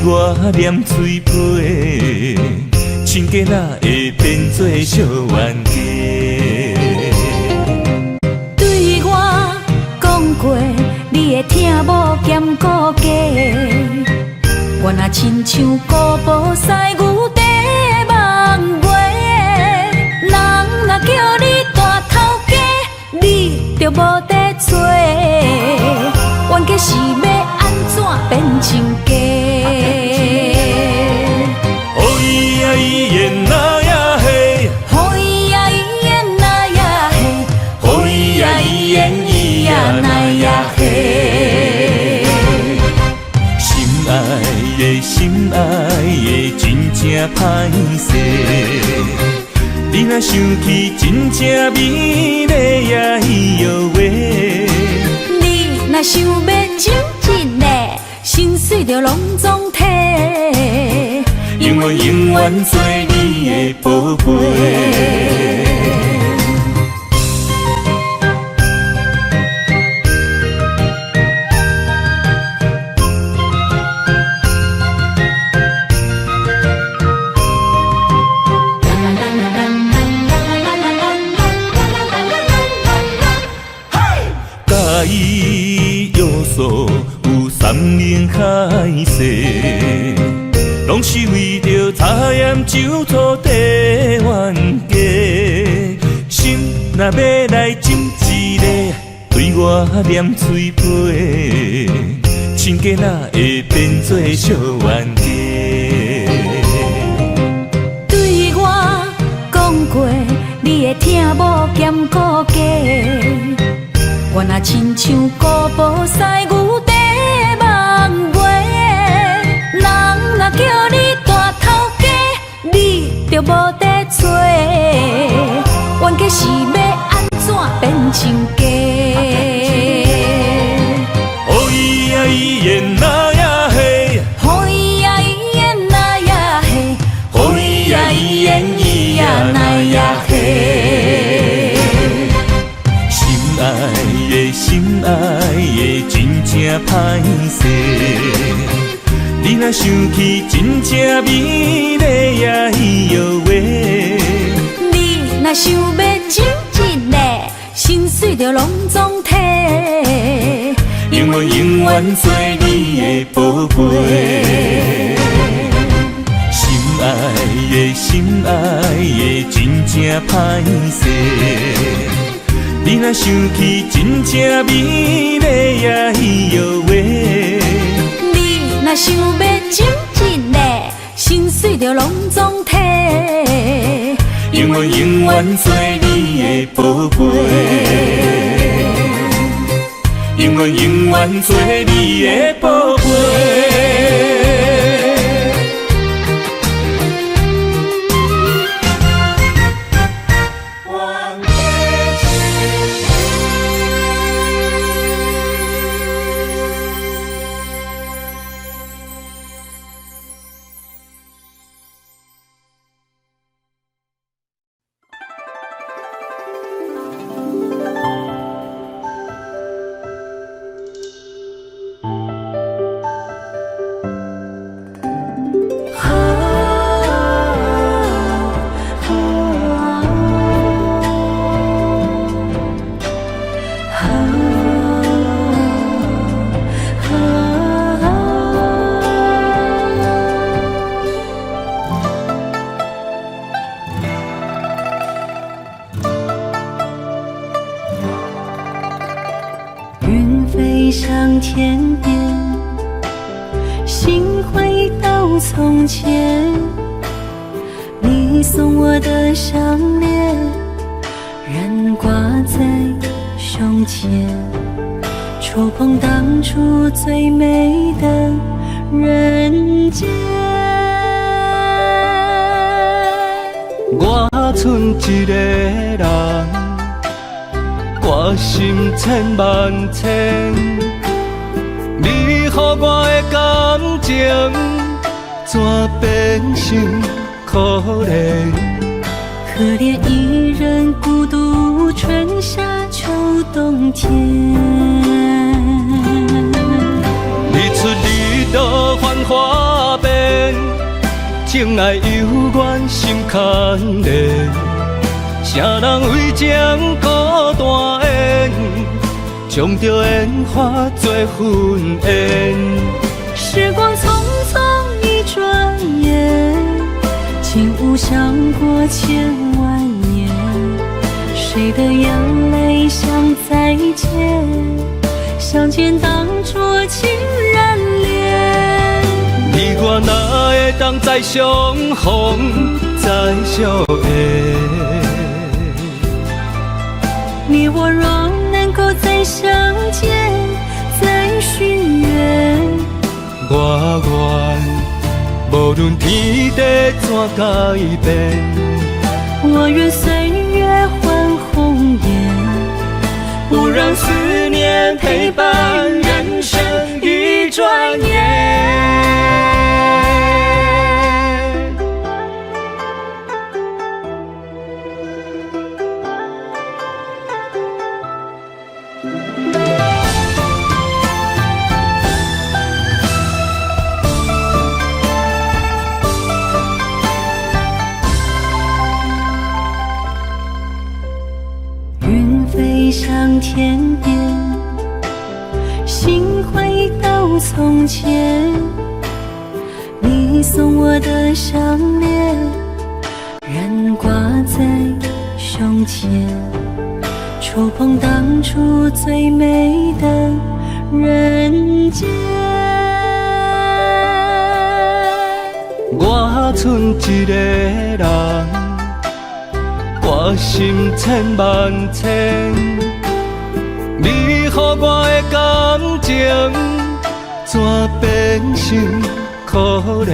我念嘴皮，亲家哪会变做小冤家？对我讲过，你会听某兼顾家。我若亲像古堡西牛地梦月，人若叫你大头家，你就无得做。冤家是要安怎变亲家？哦咿呀咿耶那呀嘿，哦咿呀咿耶那呀嘿，哦咿呀咿耶咿呀那呀嘿。心爱的心爱的真正歹势，你若想起真正美丽呀咿哟喂。你若想要真真的，心碎就拢总体，永远永远做你的宝贝。介意要素有三明海誓，拢是为着茶盐酒土地冤家。心若要来斟一个，对我念嘴皮，亲家哪会变做小冤家？对我讲过，你会听某兼顾家。我若亲像古堡西牛地梦月，人若叫你大头家，你就无得做。冤家是要安怎变亲家？哦咿呀咿耶那呀嘿，哦咿呀咿耶那呀嘿，哦咿呀咿耶咿呀那呀嘿。心爱的心爱的真正歹势，你若想起真正美丽呀咿哟喂。你若想要真真的，心碎就拢总体，永远永远做你的宝贝。心爱的心爱的真正歹势，你若想起真正美丽呀咿哟喂。你若想要真真的，心碎就拢总体，永远永远做你的宝贝，永远永远做你的宝贝。向天边，心回到从前，你送我的项链仍挂在胸前，触碰当初最美的人间。我剩一个人，我心千万千，你予我的感情，怎变成可怜？可怜一人孤独，春夏秋冬天。日出日落繁华变情爱犹原心牵连，啥人为情孤单缘，将着烟花做粉烟。时光匆匆一转眼，竟无想过千万年。谁的眼泪像再见？相见当作情人恋。你我哪会当再相逢，再相会？你我若能够再相见，再许愿。我愿无论天地怎改变，我愿岁月换红颜，不让思念陪伴人生一转眼。飞向天边，心回到从前。你送我的项链，仍挂在胸前，触碰当初最美的人间。我剩一个人，我心千万千，你予我的感情，怎变成可怜？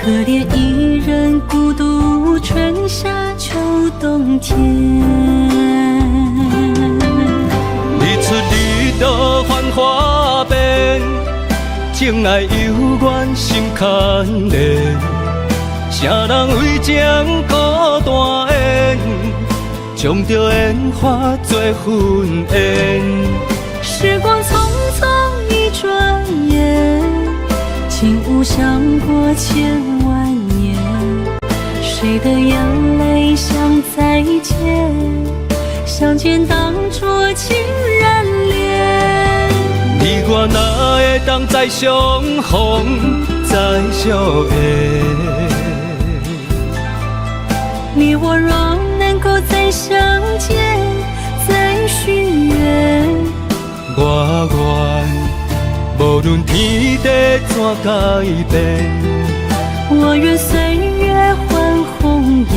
可怜一人孤独，春夏秋冬天。日出日落繁华变，情爱犹原心牵连。啥人为情孤单缘，将着烟花做粉烟。时光匆匆一转眼，竟无想过千万年。谁的眼泪像再见？相见当作情人恋。你我哪会当再相逢，再相会？你我若能够再相见，再许愿。我愿无论天地怎改变，我愿岁月换红颜，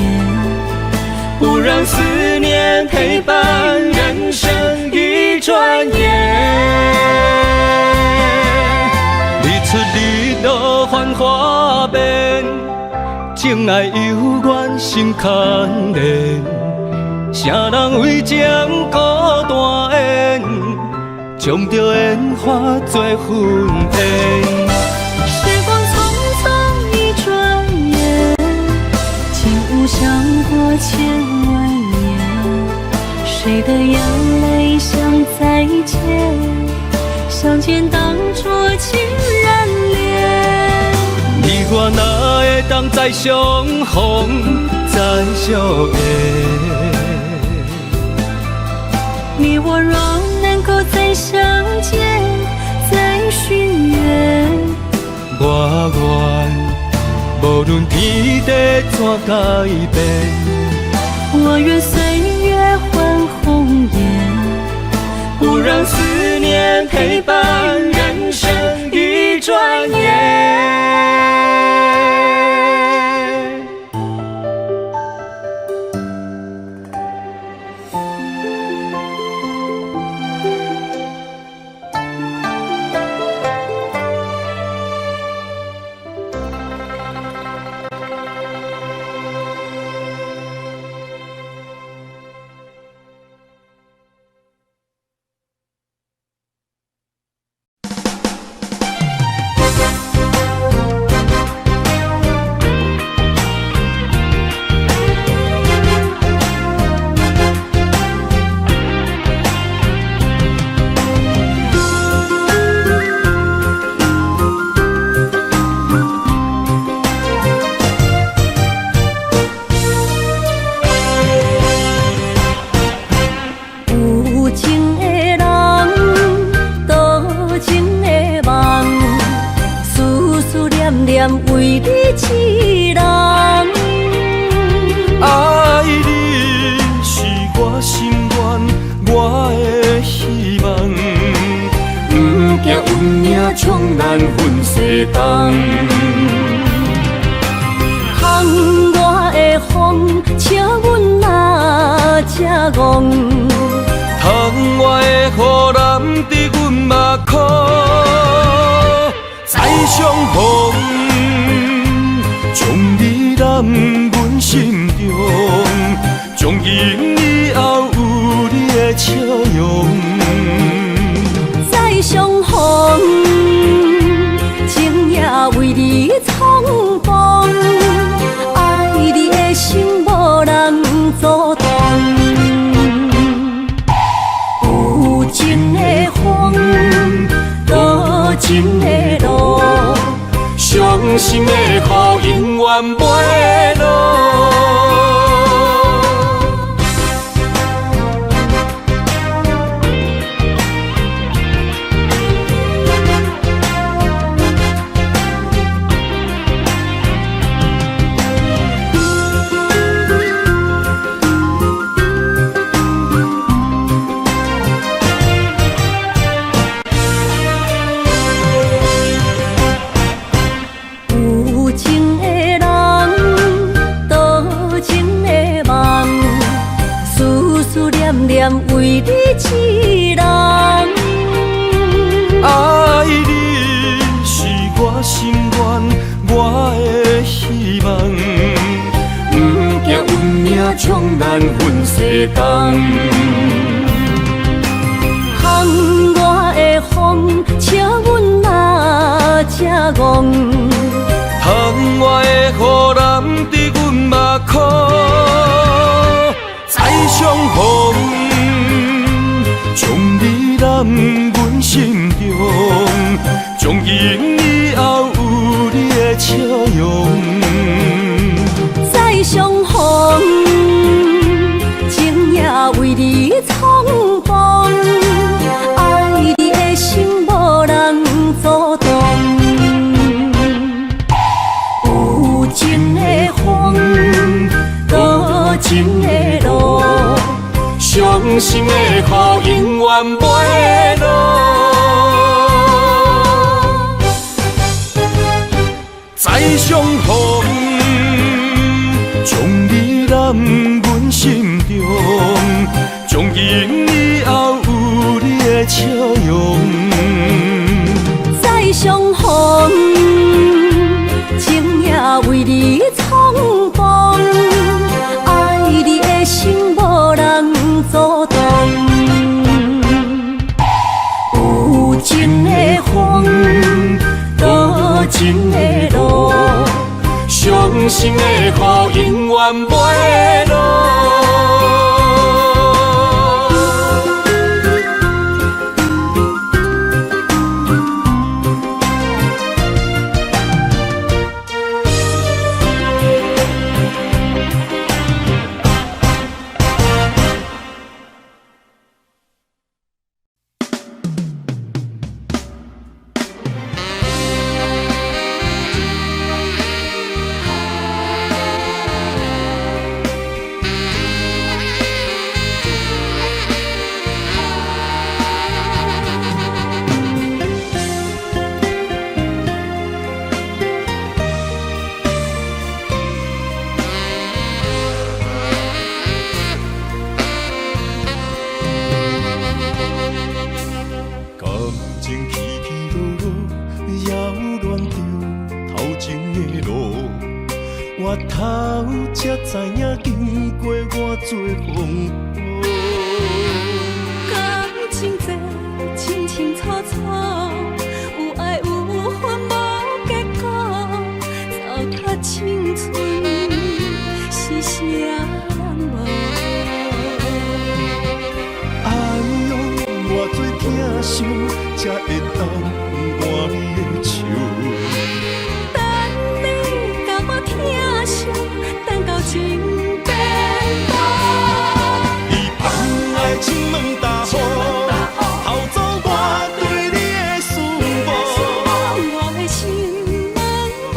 不让思念陪伴人生一转眼。日出日落繁华变，情爱犹原心牵连。啥人为情孤单缘，将着烟花做粉烟。时光匆匆一转眼，竟无想过千万年。谁的眼泪像再见？相见当作情人恋。你我哪会当再相逢，再相会？你我若能够再相见，再许愿。我愿无论天地怎改变，我愿岁月换红颜，不让思念陪伴人生一转眼。念为你一人。爱你是我心愿，我的希望。不惊运命冲咱分世东。窗外的风，笑阮哪只戆？窗外的雨淋伫阮目眶，再相逢，将你揽阮心中，从今以后有你的笑容。再相逢，情也为你冲动，爱你的心无人阻挡。有情的风，多情的路，伤心的雨永远袂落。为你一人，爱你是我心愿，我的希望。不惊运命冲咱分世东。窗外的风，笑阮哪只戆？窗外的雨淋伫阮目眶，再相逢。将你揽阮心中，从今以后有你的笑容。再相逢，情也为你冲动，爱你的心无人阻挡。有情的风，多情的路，伤心的雨永远袂落。再相逢，将你揽阮心中，从今以后有你的笑容。再相逢，情也为你冲动，爱你的心无人阻挡。有情的风，多情的路，伤心的雨永远袂落。我头才知影，经过偌多风雨。感情这清清楚楚，有爱有恨无结果，糟蹋青春是啥人无？哎呦，偌多疼惜，才会当换你的手。等到情变薄，伊放爱亲门大雨，偷走我对你的思慕。我的心门无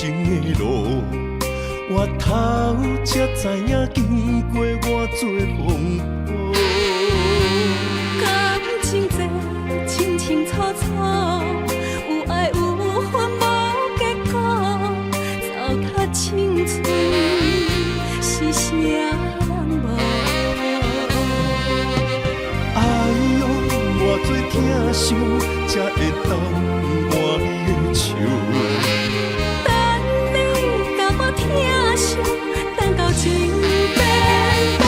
情的路，我头才知影经过偌多风波。感情这清清楚楚，有爱有恨无结果，糟蹋青春是啥人无？哎呦，偌多疼伤，才会当换你的手。等你甲我疼惜，等到情变薄。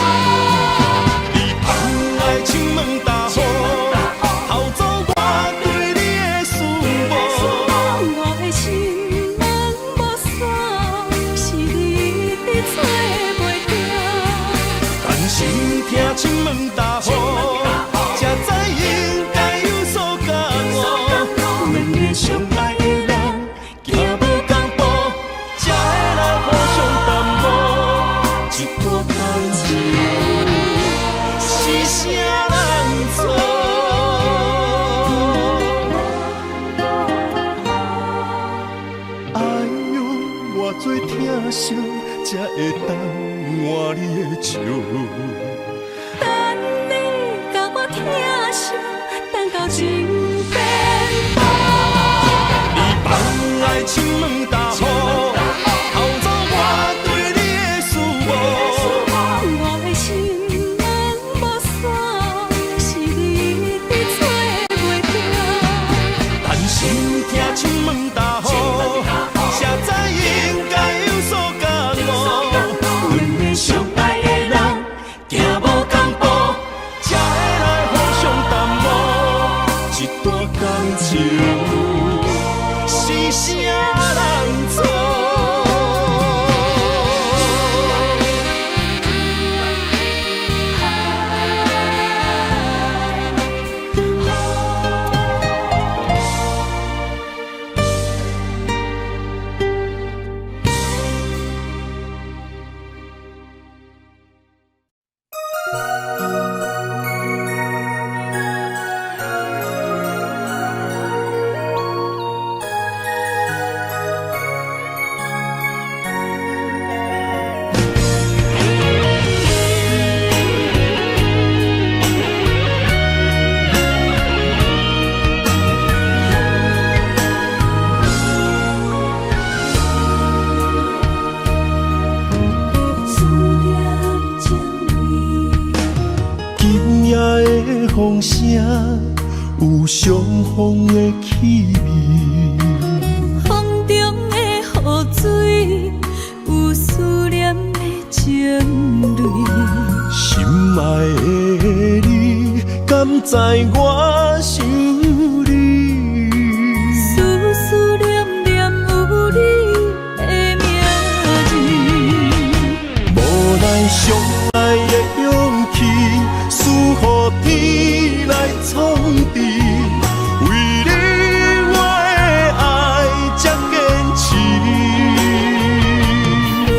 你放爱情门大雨，偷走我对你的思慕。我的心门无锁，是你伫找袂着。但是听情门大雨，才知应该有所感悟。两个相爱的人，行无同步，才会来互相淡薄。一段感情是啥人做？哎呦，偌多疼惜，才会当换你的手。等你甲我疼惜，等到情变薄。你放爱情门大雨，偷走我对你的思慕。我的心门无锁，是你伫找袂着。但是听情门大雨，才知应该有所感悟。两个相爱的人，行无同步，才会来互相淡薄。一段感情是啥人做？思念情味，今夜的风声有相逢的气味，风中的雨水，有思念的情泪。心爱的你，敢知我想你？思思念念有你的名字。无奈相爱的勇气，输予天来创治。为你我的爱才坚持。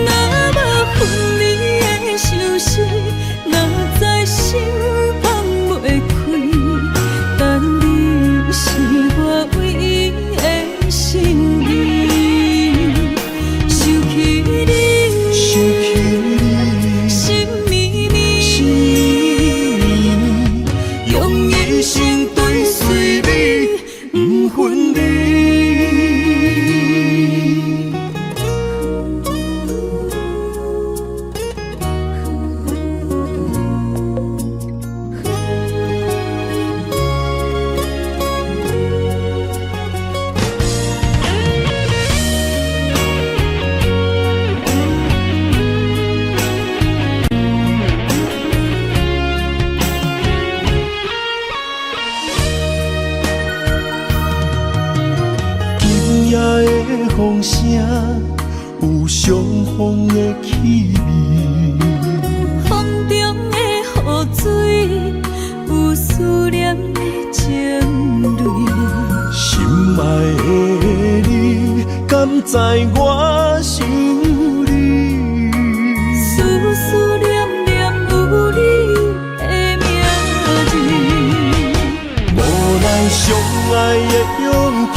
若无分离的相思，哪知心放袂开。但你是我唯一的心意，想起你，心绵绵，用一生追随你，不分离。今夜的风声有相逢的气味，风中的雨水，有思念的情泪。心爱的你，敢知我想你？思思念念有你的名字。无奈相爱的勇气，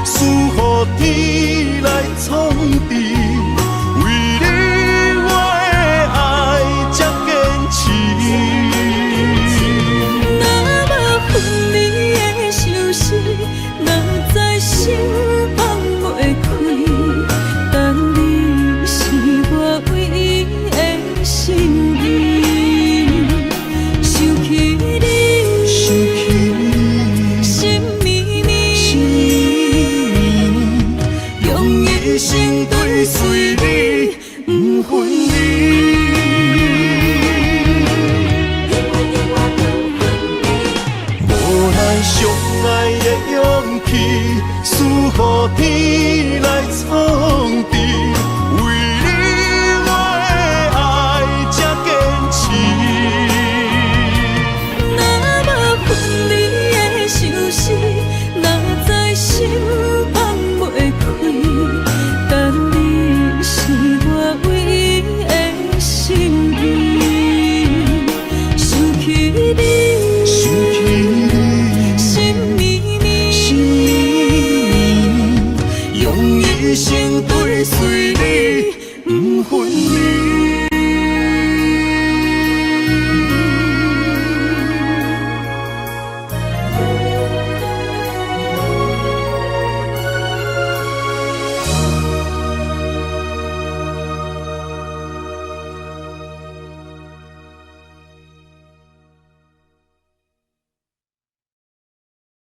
输予天来创持，为你我的爱才坚持。若无分离的相思，若在心放袂开，但你是我唯一的心意。想起你，心绵绵，用一生追随你，不分离。无奈相爱的勇气，输予天来创治。为你我的爱才坚持。若无分离的相思，若在心放袂开，但你是我唯一的心意。想起你，心绵绵，用一生追随。